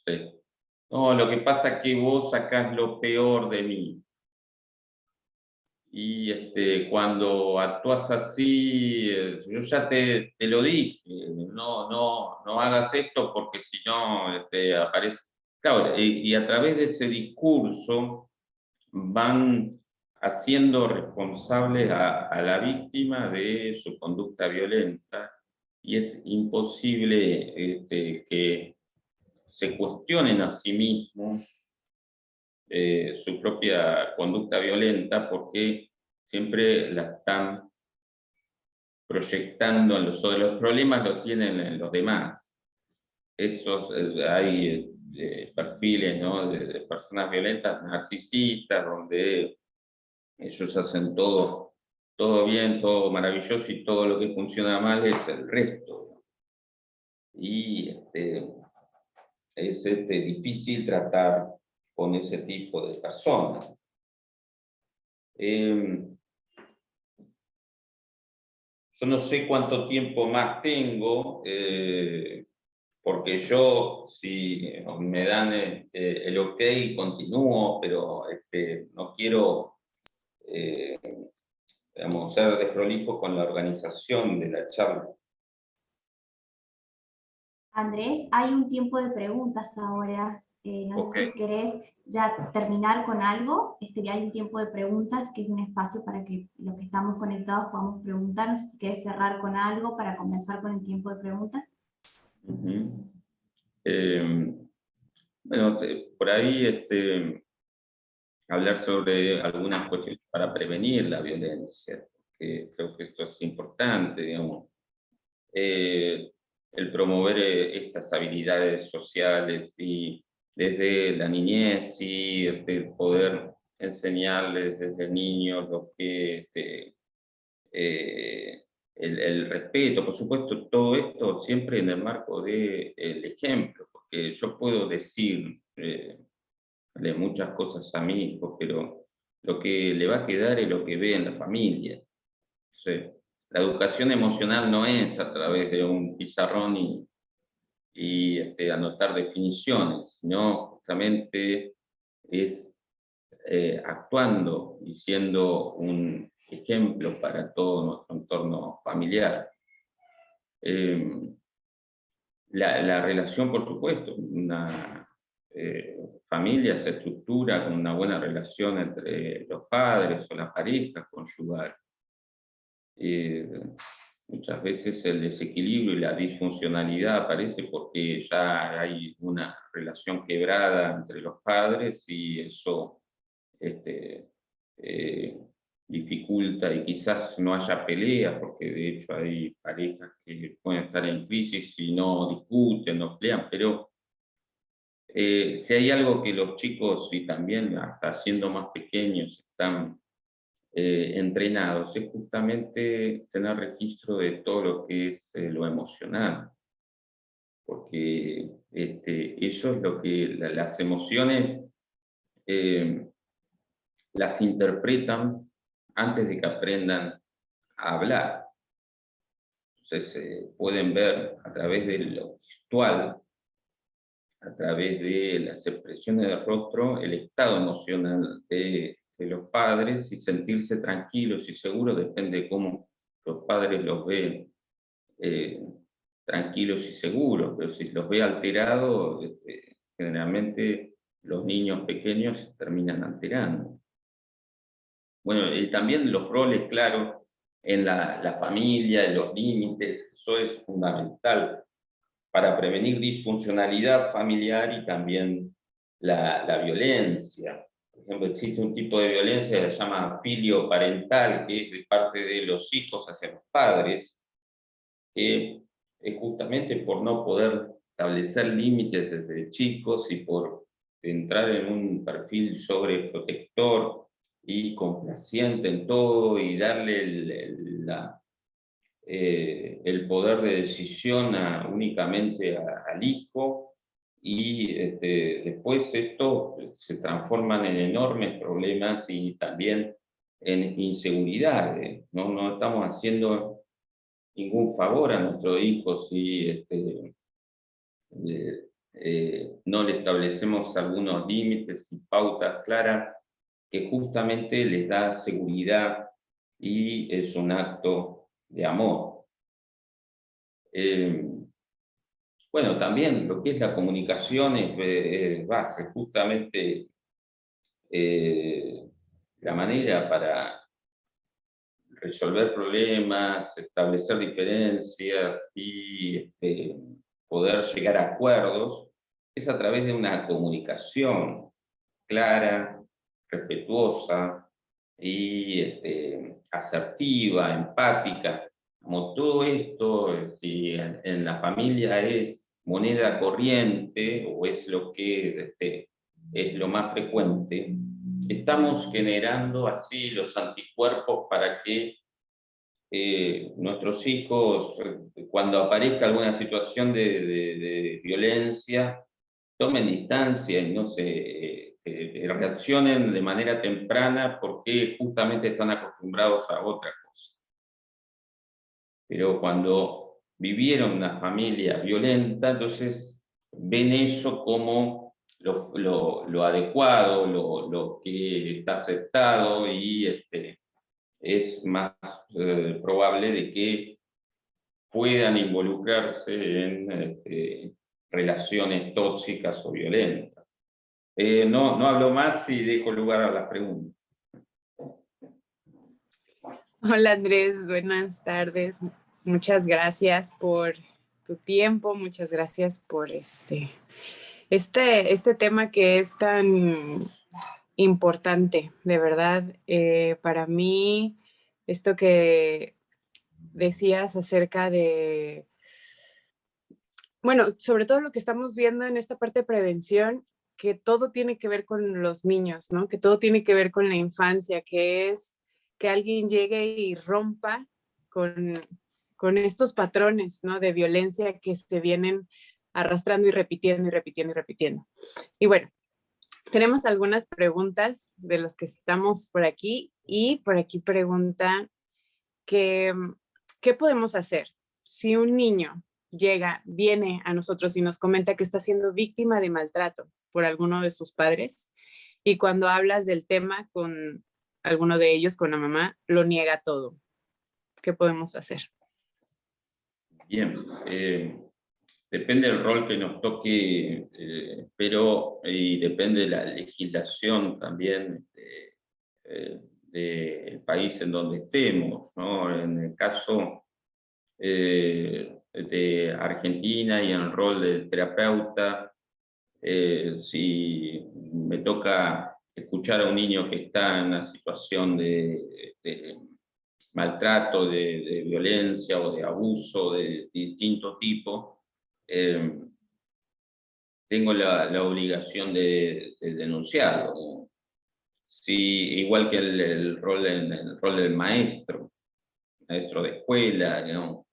¿Sí? No, lo que pasa es que vos sacás lo peor de mí. Y cuando actúas así, yo ya te lo dije, no hagas esto porque si no aparece. Claro, y a través de ese discurso van haciendo responsable a la víctima de su conducta violenta, y es imposible que se cuestionen a sí mismos su propia conducta violenta, porque siempre la están proyectando en los problemas los tienen en los demás. Hay perfiles, ¿no?, de personas violentas narcisistas, donde ellos hacen todo bien, todo maravilloso, y todo lo que funciona mal es el resto. Y es difícil tratar con ese tipo de personas. Yo no sé cuánto tiempo más tengo. porque yo, si me dan el ok, continúo, pero no quiero digamos, ser desprolijo con la organización de la charla. Andrés, hay un tiempo de preguntas ahora. No sé Ok. si querés ya terminar con algo. Hay un tiempo de preguntas, que es un espacio para que los que estamos conectados podamos preguntar. No sé si querés cerrar con algo para comenzar con el tiempo de preguntas. Ujú. Bueno, por ahí hablar sobre algunas cuestiones para prevenir la violencia, que creo que esto es importante, digamos. El promover estas habilidades sociales y desde la niñez y poder enseñarles desde niños lo que el respeto, por supuesto, todo esto siempre en el marco del ejemplo, porque yo puedo decir de muchas cosas a mi hijo, pero lo que le va a quedar es lo que ve en la familia. Sí. La educación emocional no es a través de un pizarrón y anotar definiciones, sino justamente es actuando y siendo un ejemplo para todo nuestro entorno familiar. La relación, por supuesto, una familia se estructura con una buena relación entre los padres o la pareja conyugal. Muchas veces el desequilibrio y la disfuncionalidad aparece porque ya hay una relación quebrada entre los padres y eso eh, dificulta y quizás no haya pelea, porque de hecho hay parejas que pueden estar en crisis y no discuten, no pelean, pero si hay algo que los chicos y también hasta siendo más pequeños están entrenados, es justamente tener registro de todo lo que es lo emocional, porque eso es lo que las emociones las interpretan antes de que aprendan a hablar. Entonces pueden ver a través de lo gestual, a través de las expresiones del rostro, el estado emocional de los padres y sentirse tranquilos y seguros depende de cómo los padres los ven tranquilos y seguros, pero si los ve alterados, generalmente los niños pequeños se terminan alterando. Bueno, y también los roles, claro, en la familia, en los límites, eso es fundamental para prevenir disfuncionalidad familiar y también la violencia. Por ejemplo, existe un tipo de violencia que se llama filioparental, que es de parte de los hijos hacia los padres, que es justamente por no poder establecer límites desde chicos y por entrar en un perfil sobreprotector y complaciente en todo y darle el poder de decisión únicamente al hijo, y después esto se transforman en enormes problemas y también en inseguridades. No estamos haciendo ningún favor a nuestro hijo si no le establecemos algunos límites y pautas claras que justamente les da seguridad y es un acto de amor. Bueno, también lo que es la comunicación es base, justamente la manera para resolver problemas, establecer diferencias y poder llegar a acuerdos es a través de una comunicación clara, respetuosa y asertiva, empática. Como todo esto, si en la familia es moneda corriente o es lo que es lo más frecuente, estamos generando así los anticuerpos para que nuestros hijos, cuando aparezca alguna situación de violencia, tomen distancia y no se reaccionen de manera temprana porque justamente están acostumbrados a otra cosa. Pero cuando vivieron una familia violenta, entonces ven eso como lo adecuado, lo que está aceptado, y es más probable de que puedan involucrarse en relaciones tóxicas o violentas. No hablo más y dejo lugar a las preguntas. Hola Andrés, buenas tardes. Muchas gracias por tu tiempo, muchas gracias por este tema que es tan importante, de verdad. Para mí, esto que decías acerca de, bueno, sobre todo lo que estamos viendo en esta parte de prevención, que todo tiene que ver con los niños, ¿no? Que todo tiene que ver con la infancia, que es que alguien llegue y rompa con estos patrones, ¿no? De violencia que se vienen arrastrando y repitiendo y repitiendo y repitiendo. Y bueno, tenemos algunas preguntas de los que estamos por aquí, y por aquí pregunta que, ¿qué podemos hacer si un niño viene a nosotros y nos comenta que está siendo víctima de maltrato por alguno de sus padres, y cuando hablas del tema con alguno de ellos, con la mamá, lo niega todo? ¿Qué podemos hacer? Bien, depende del rol que nos toque, pero y depende de la legislación también del país en donde estemos, ¿no? En el caso de Argentina y en el rol del terapeuta, si me toca escuchar a un niño que está en una situación de maltrato, de violencia o de abuso de distinto tipo, tengo la obligación de denunciarlo, ¿no? Si, igual que el rol del maestro de escuela, ¿no?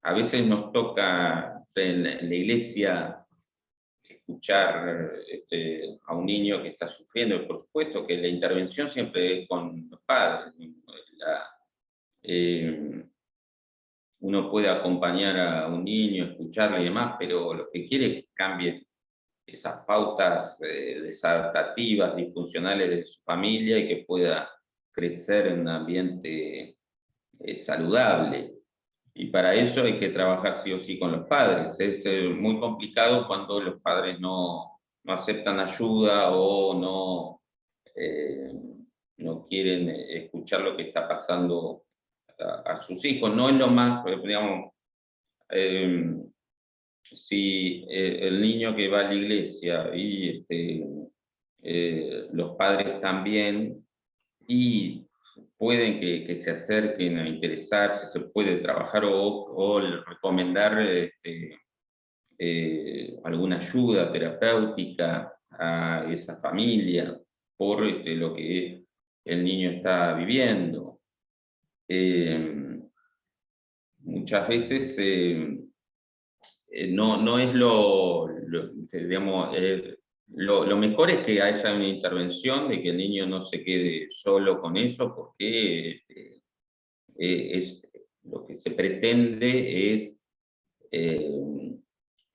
A veces nos toca en la iglesia escuchar a un niño que está sufriendo, y por supuesto que la intervención siempre es con los padres. Uno puede acompañar a un niño, escucharle y demás, pero lo que quiere es que cambie esas pautas desadaptativas, disfuncionales de su familia, y que pueda crecer en un ambiente saludable. Y para eso hay que trabajar sí o sí con los padres. Es muy complicado cuando los padres no aceptan ayuda o no quieren escuchar lo que está pasando a sus hijos. No es lo más, digamos, si el niño que va a la iglesia y los padres también, y pueden que se acerquen a interesarse, se puede trabajar o recomendar alguna ayuda terapéutica a esa familia por lo que el niño está viviendo. Muchas veces no es digamos, lo mejor es que haya una intervención, de que el niño no se quede solo con eso, porque lo que se pretende es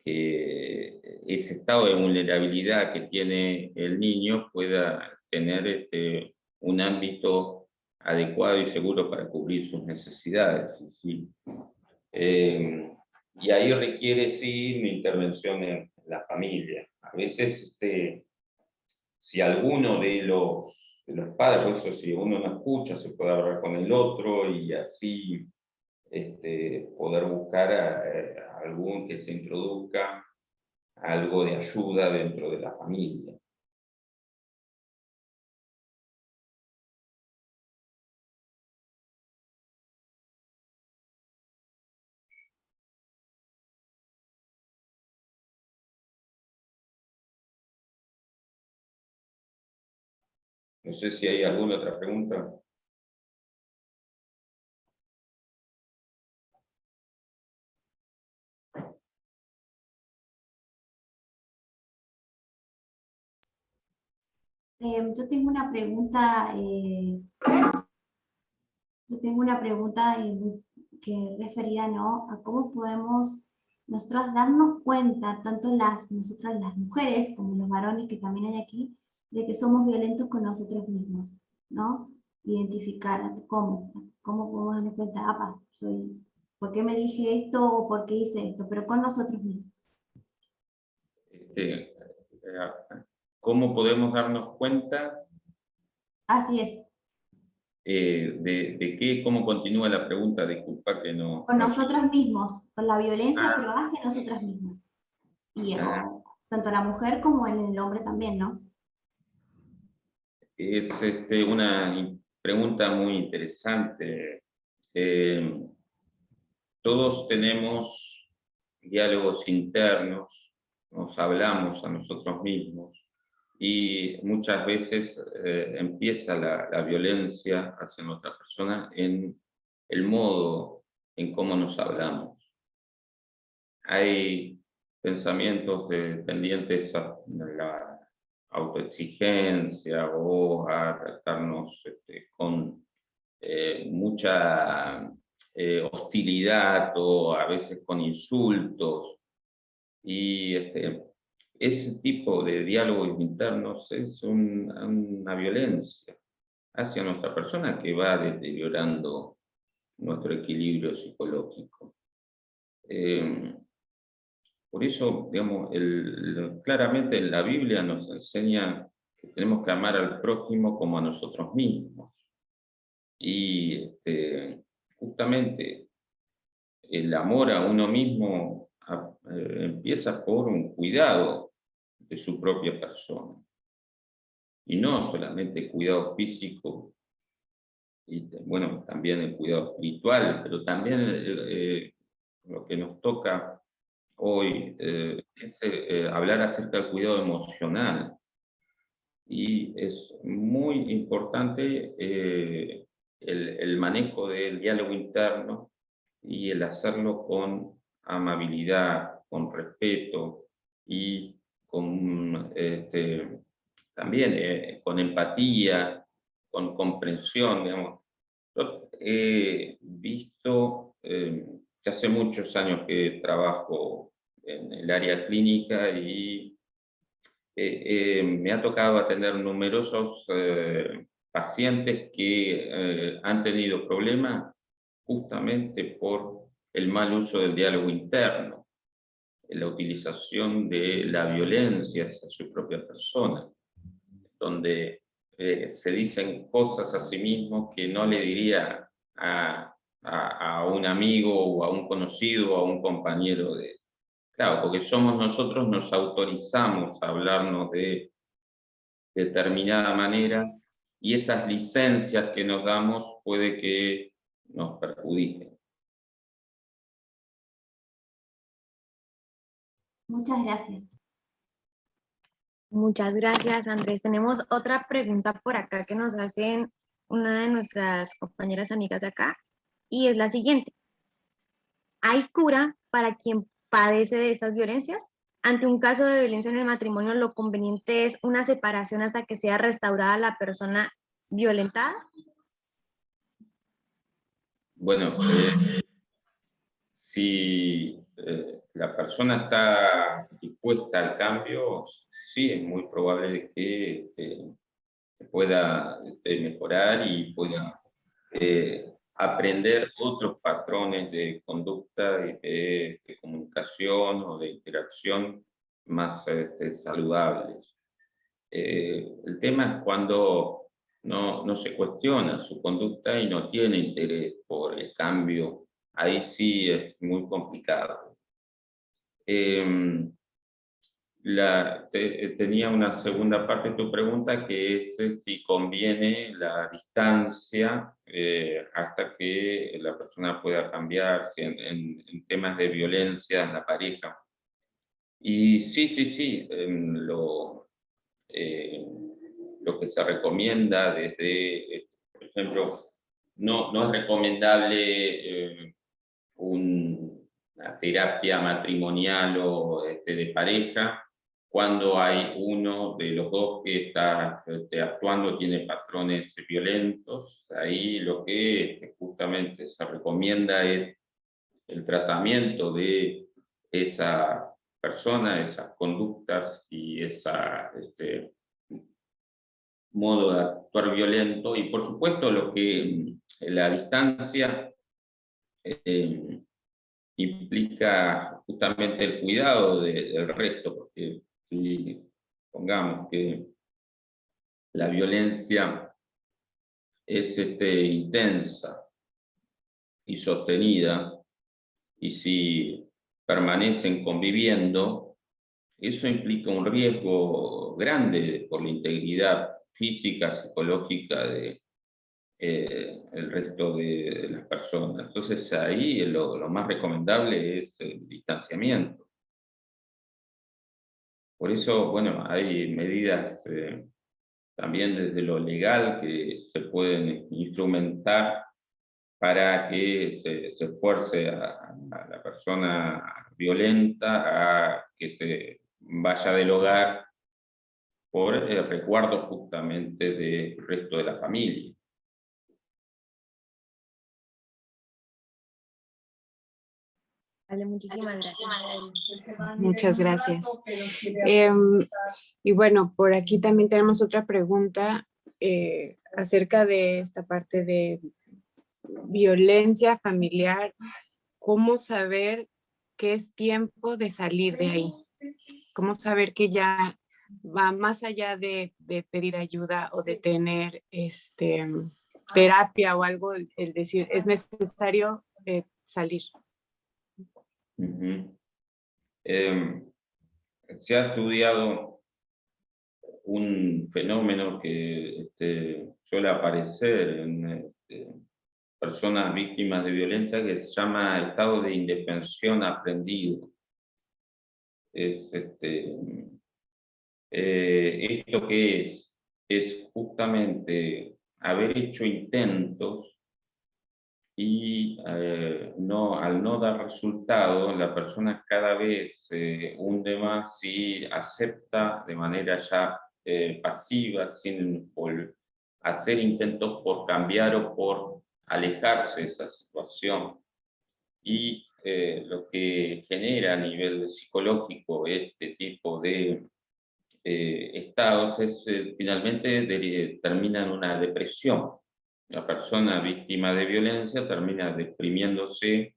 que ese estado de vulnerabilidad que tiene el niño pueda tener un ámbito adecuado y seguro para cubrir sus necesidades. ¿Sí? Y ahí requiere, sí, una intervención en la familia. A veces, si alguno de los padres, por eso si uno no escucha, se puede hablar con el otro, y así poder buscar a algún que se introduzca algo de ayuda dentro de la familia. No sé si hay alguna otra pregunta. Yo tengo una pregunta Yo tengo una pregunta que referida, ¿no?, a cómo podemos nosotros darnos cuenta, tanto nosotras las mujeres como los varones que también hay aquí, de que somos violentos con nosotros mismos, ¿no? Identificar cómo podemos darnos cuenta, ¿por qué me dije esto o por qué hice esto? Pero con nosotros mismos. ¿Cómo podemos darnos cuenta Así es, de qué? ¿Cómo continúa la pregunta? Disculpa que no... con nosotros mismos, con la violencia, Ah. pero hacia nosotras mismas. Y Ah. tanto la mujer como el hombre también, ¿no? Es una pregunta muy interesante. Todos tenemos diálogos internos, nos hablamos a nosotros mismos y muchas veces empieza la violencia hacia nuestra persona en el modo en cómo nos hablamos. Hay pensamientos tendientes a la autoexigencia o a tratarnos con mucha hostilidad o a veces con insultos. Y ese tipo de diálogos internos es una violencia hacia nuestra persona que va deteriorando nuestro equilibrio psicológico. Por eso, digamos, claramente en la Biblia nos enseña que tenemos que amar al prójimo como a nosotros mismos. Y justamente el amor a uno mismo empieza por un cuidado de su propia persona. Y no solamente cuidado físico, y bueno, también el cuidado espiritual, pero también lo que nos toca hoy es hablar acerca del cuidado emocional. Y es muy importante el manejo del diálogo interno y el hacerlo con amabilidad, con respeto y con, también con empatía, con comprensión, digamos. Yo he visto, que hace muchos años que trabajo en el área clínica y me ha tocado atender numerosos pacientes que han tenido problemas justamente por el mal uso del diálogo interno, la utilización de la violencia hacia su propia persona, donde se dicen cosas a sí mismos que no le diría a un amigo o a un conocido o a un compañero de... Claro, porque somos nosotros, nos autorizamos a hablarnos de determinada manera y esas licencias que nos damos puede que nos perjudiquen. Muchas gracias. Muchas gracias, Andrés. Tenemos otra pregunta por acá que nos hacen una de nuestras compañeras amigas de acá, y es la siguiente. ¿Hay cura para quien padece de estas violencias? Ante un caso de violencia en el matrimonio, lo conveniente es una separación hasta que sea restaurada la persona violentada. Bueno, si la persona está dispuesta al cambio, sí, es muy probable que pueda mejorar y pueda aprender otros patrones de conducta y de comunicación o de interacción más saludables. El tema es cuando no se cuestiona su conducta y no tiene interés por el cambio. Ahí sí es muy complicado. Tenía una segunda parte de tu pregunta, que es si conviene la distancia hasta que la persona pueda cambiar en temas de violencia en la pareja. Y sí, lo que se recomienda desde, por ejemplo, no es recomendable una terapia matrimonial o de pareja, cuando hay uno de los dos que está actuando, tiene patrones violentos, ahí lo que justamente se recomienda es el tratamiento de esa persona, esas conductas y esa modo de actuar violento, y por supuesto lo que la distancia implica justamente el cuidado del resto, porque si pongamos que la violencia es intensa y sostenida, y si permanecen conviviendo, eso implica un riesgo grande por la integridad física, psicológica de el resto de las personas. Entonces ahí lo más recomendable es el distanciamiento. Por eso, bueno, hay medidas también desde lo legal que se pueden instrumentar para que se fuerce a la persona violenta a que se vaya del hogar por el resguardo justamente del resto de la familia. Vale, muchísimas gracias. Muchas gracias. Y bueno, por aquí también tenemos otra pregunta acerca de esta parte de violencia familiar. ¿Cómo saber que es tiempo de salir de ahí? ¿Cómo saber que ya va más allá de pedir ayuda o de tener terapia o algo, el decir, es necesario salir? Uh-huh. Se ha estudiado un fenómeno que suele aparecer en personas víctimas de violencia que se llama estado de indefensión aprendido. ¿Esto qué es? Es justamente haber hecho intentos y al no dar resultado, la persona cada vez se hunde más y acepta de manera ya pasiva, sin hacer intentos por cambiar o por alejarse de esa situación. Y lo que genera a nivel psicológico este tipo de estados es finalmente termina en una depresión. La persona víctima de violencia termina deprimiéndose,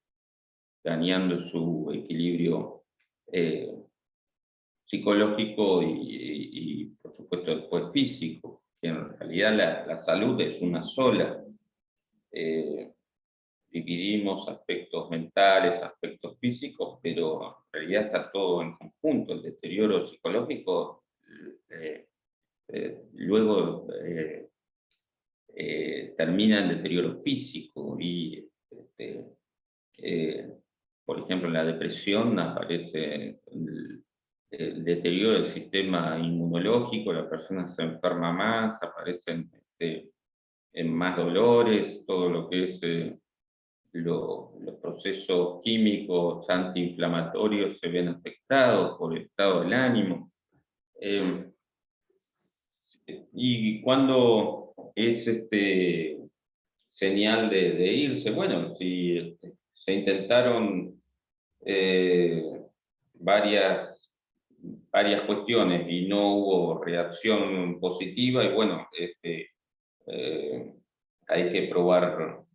dañando su equilibrio psicológico y, por supuesto, después físico, que en realidad la salud es una sola. Dividimos aspectos mentales, aspectos físicos, pero en realidad está todo en conjunto. El deterioro psicológico luego termina en deterioro físico y, por ejemplo, en la depresión aparece el deterioro del sistema inmunológico, la persona se enferma más, aparecen más dolores, todo lo que es los procesos químicos antiinflamatorios se ven afectados por el estado del ánimo. Y cuando es señal de irse, bueno, si se intentaron varias cuestiones y no hubo reacción positiva, y bueno, hay que probar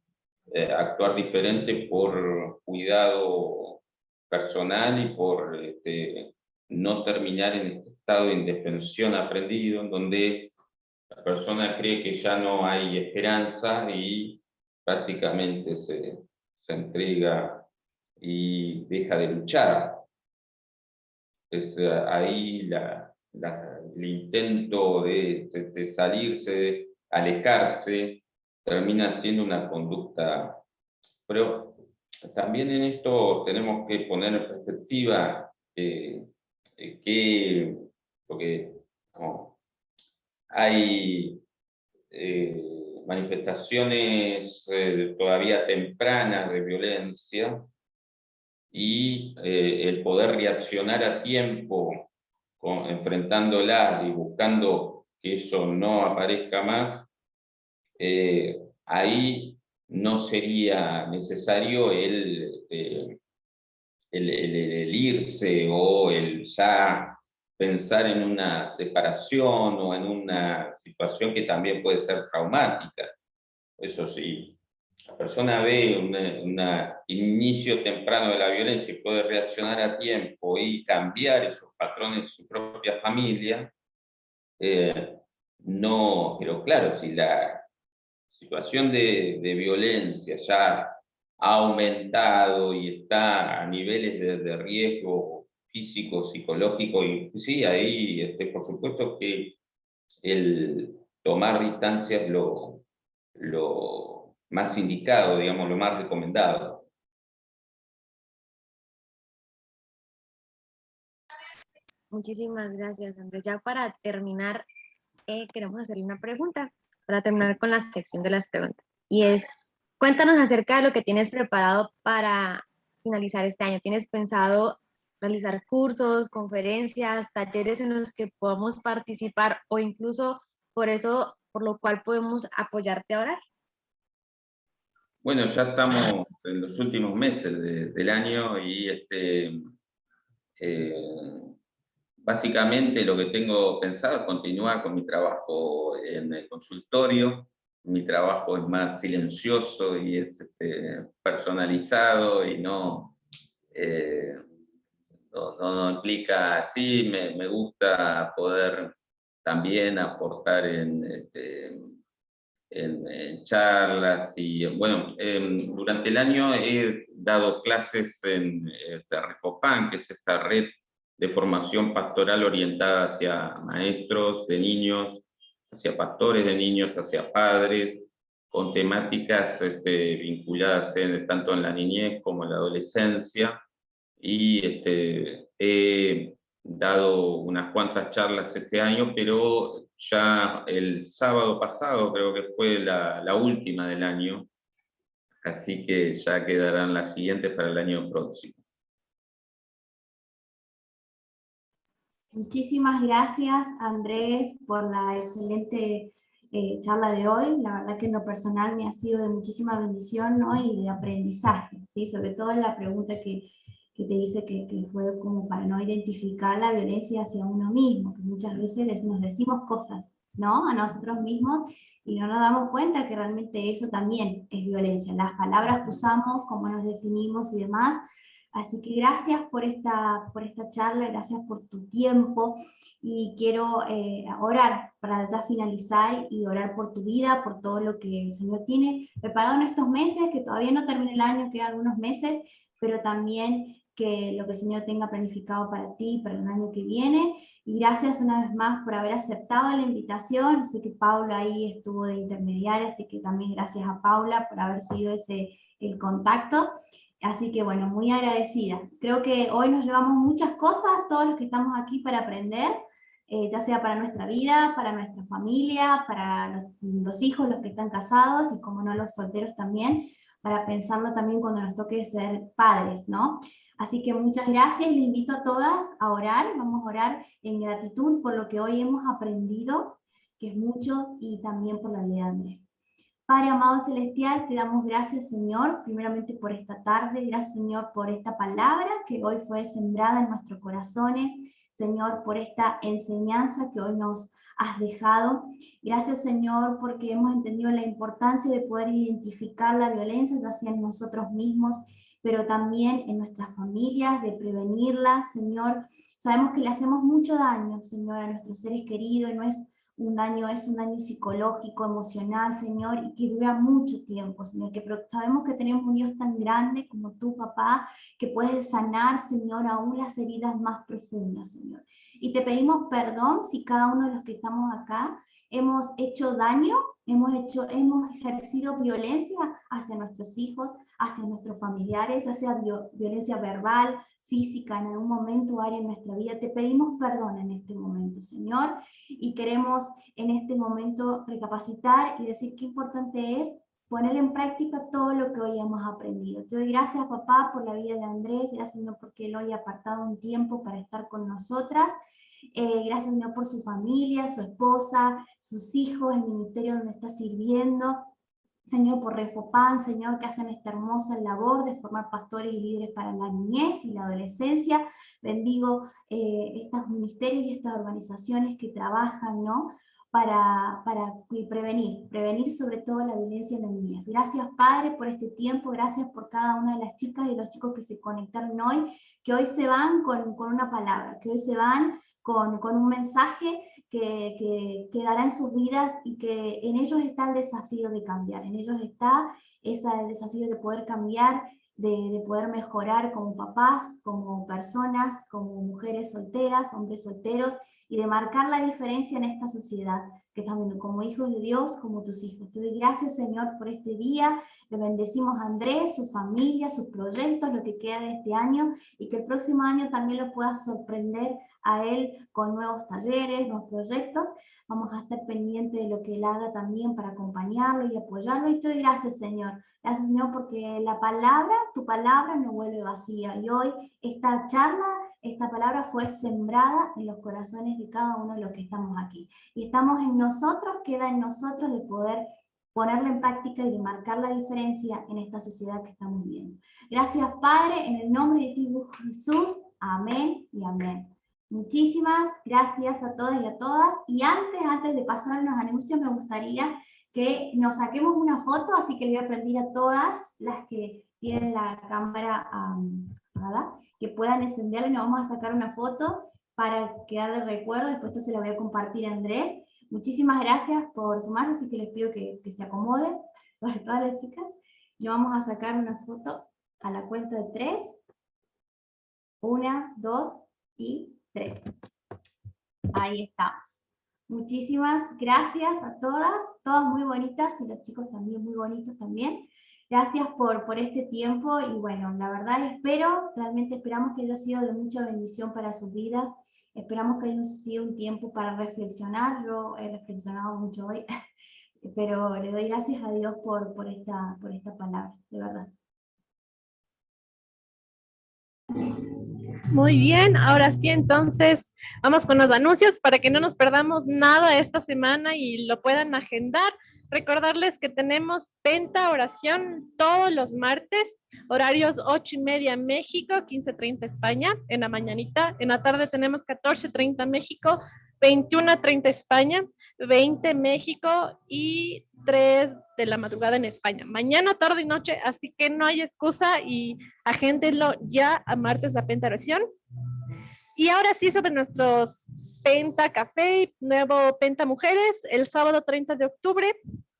actuar diferente por cuidado personal y por no terminar en este estado de indefensión aprendido, en donde la persona cree que ya no hay esperanza y prácticamente se entrega y deja de luchar. Es ahí el intento de salirse, de alejarse, termina siendo una conducta. Pero también en esto tenemos que poner en perspectiva porque hay manifestaciones todavía tempranas de violencia y el poder reaccionar a tiempo enfrentándolas y buscando que eso no aparezca más, ahí no sería necesario el irse o el ya pensar en una separación o en una situación que también puede ser traumática. Eso sí, la persona ve un inicio temprano de la violencia y puede reaccionar a tiempo y cambiar esos patrones de su propia familia, no, pero claro, si la situación de violencia ya ha aumentado y está a niveles de riesgo físico, psicológico, y sí, ahí por supuesto que el tomar distancia es lo más indicado, digamos, lo más recomendado. Muchísimas gracias, Andrés. Ya para terminar, queremos hacerle una pregunta, para terminar con la sección de las preguntas. Y es, cuéntanos acerca de lo que tienes preparado para finalizar este año. ¿Tienes pensado realizar cursos, conferencias, talleres en los que podamos participar o incluso por lo cual podemos apoyarte ahora? Bueno, ya estamos en los últimos meses del año y básicamente lo que tengo pensado es continuar con mi trabajo en el consultorio. Mi trabajo es más silencioso y es personalizado y no implica, sí, me gusta poder también aportar en charlas y bueno, durante el año he dado clases en Refopan, que es esta red de formación pastoral orientada hacia maestros de niños, hacia pastores de niños, hacia padres, con temáticas vinculadas tanto en la niñez como en la adolescencia, y he dado unas cuantas charlas este año, pero ya el sábado pasado creo que fue la última del año, así que ya quedarán las siguientes para el año próximo. Muchísimas gracias, Andrés, por la excelente charla de hoy. La verdad que en lo personal me ha sido de muchísima bendición, ¿no? Y de aprendizaje, ¿sí? Sobre todo en la pregunta que te hice que fue como para no identificar la violencia hacia uno mismo, que muchas veces nos decimos cosas, ¿no? A nosotros mismos y no nos damos cuenta que realmente eso también es violencia. Las palabras que usamos, cómo nos definimos y demás. Así que gracias por esta charla, gracias por tu tiempo y quiero orar para ya finalizar y orar por tu vida, por todo lo que el Señor tiene preparado en estos meses, que todavía no termina el año, quedan algunos meses, pero también que lo que el Señor tenga planificado para ti, para el año que viene. Y gracias una vez más por haber aceptado la invitación. Sé que Paula ahí estuvo de intermediaria, así que también gracias a Paula por haber sido el contacto. Así que bueno, muy agradecida. Creo que hoy nos llevamos muchas cosas, todos los que estamos aquí para aprender, ya sea para nuestra vida, para nuestra familia, para los hijos, los que están casados y como no los solteros también, para pensarlo también cuando nos toque ser padres, ¿no? Así que muchas gracias, les invito a todas a orar, vamos a orar en gratitud por lo que hoy hemos aprendido, que es mucho, y también por la vida de Andrés. Padre amado celestial, te damos gracias, Señor, primeramente por esta tarde, gracias, Señor, por esta palabra que hoy fue sembrada en nuestros corazones, Señor, por esta enseñanza que hoy nos has dejado. Gracias, Señor, porque hemos entendido la importancia de poder identificar la violencia, ya sea en nosotros mismos, pero también en nuestras familias, de prevenirla, Señor. Sabemos que le hacemos mucho daño, Señor, a nuestros seres queridos, y no es un daño psicológico, emocional, Señor, y que dura mucho tiempo, Señor, sabemos que tenemos un Dios tan grande como tú, papá, que puedes sanar, Señor, aún las heridas más profundas, Señor. Y te pedimos perdón si cada uno de los que estamos acá hemos hecho daño, hemos ejercido violencia hacia nuestros hijos, hacia nuestros familiares, ya sea violencia verbal, física, en algún momento o área en nuestra vida. Te pedimos perdón en este momento, Señor, y queremos en este momento recapacitar y decir qué importante es poner en práctica todo lo que hoy hemos aprendido. Te doy gracias, papá, por la vida de Andrés, gracias, Señor, porque él hoy ha apartado un tiempo para estar con nosotras, Gracias, Señor, por su familia, su esposa, sus hijos, el ministerio donde está sirviendo. Señor, por Refopan, Señor, que hacen esta hermosa labor de formar pastores y líderes para la niñez y la adolescencia. Bendigo estos ministerios y estas organizaciones que trabajan, ¿no?, para prevenir sobre todo la violencia en la niñez. Gracias, Padre, por este tiempo, gracias por cada una de las chicas y los chicos que se conectaron hoy, que hoy se van con una palabra, que hoy se van con un mensaje que dará en sus vidas, y que en ellos está el desafío de cambiar, en ellos está ese desafío de poder cambiar, de poder mejorar como papás, como personas, como mujeres solteras, hombres solteros, y de marcar la diferencia en esta sociedad que estamos viendo, como hijos de Dios, como tus hijos. Te doy gracias, Señor, por este día. Le bendecimos a Andrés, su familia, sus proyectos, lo que queda de este año, y que el próximo año también lo pueda sorprender a él con nuevos talleres, nuevos proyectos. Vamos a estar pendientes de lo que él haga también para acompañarlo y apoyarlo. Y te doy gracias, Señor. Gracias, Señor, porque la palabra, tu palabra no vuelve vacía. Y hoy esta charla, esta palabra fue sembrada en los corazones de cada uno de los que estamos aquí. Y estamos en nosotros, queda en nosotros de poder ponerla en práctica y de marcar la diferencia en esta sociedad que estamos viviendo. Gracias, Padre, en el nombre de ti, Jesús. Amén y amén. Muchísimas gracias a todos y a todas. Y antes de pasar a los anuncios, me gustaría que nos saquemos una foto, así que le voy a pedir a todas las que tienen la cámara apagada, que puedan encenderla, y nos vamos a sacar una foto para quedar de recuerdo. Después se la voy a compartir a Andrés. Muchísimas gracias por sumarse, así que les pido que se acomoden, sobre todo las chicas. Y vamos a sacar una foto a la cuenta de 3. 1, 2 y 3. Ahí estamos. Muchísimas gracias a todas muy bonitas, y los chicos también muy bonitos también. Gracias por este tiempo, y bueno, la verdad realmente esperamos que haya sido de mucha bendición para sus vidas. Esperamos que haya sido un tiempo para reflexionar. Yo he reflexionado mucho hoy, pero le doy gracias a Dios por esta palabra, de verdad. Muy bien, ahora sí, entonces vamos con los anuncios para que no nos perdamos nada esta semana y lo puedan agendar. Recordarles que tenemos Penta Oración todos los martes, horarios 8:30 México, 15:30 España, en la mañanita. En la tarde tenemos 14:30 México, 21:30 España, 20 México y 3 de la madrugada en España. Mañana, tarde y noche, así que no hay excusa, y agéndenlo ya a martes la Penta Oración. Y ahora sí, sobre nuestros Penta Café, nuevo Penta Mujeres, el sábado 30 de octubre,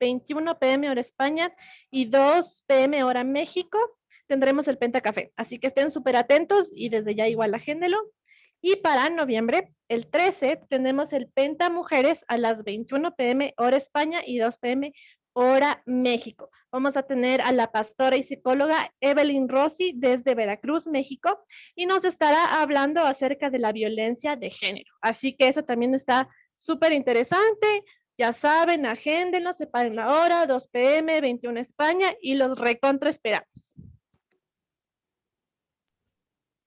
21 p.m. hora España y 2 p.m. hora México, tendremos el Penta Café. Así que estén súper atentos y desde ya igual agéndelo. Y para noviembre, el 13, tenemos el Penta Mujeres a las 21 p.m. hora España y 2 p.m. hora México. Vamos a tener a la pastora y psicóloga Evelyn Rossi desde Veracruz, México, y nos estará hablando acerca de la violencia de género. Así que eso también está súper interesante. Ya saben, agéndenlo, separen la hora, 2 p.m., 21 España, y los recontra esperamos.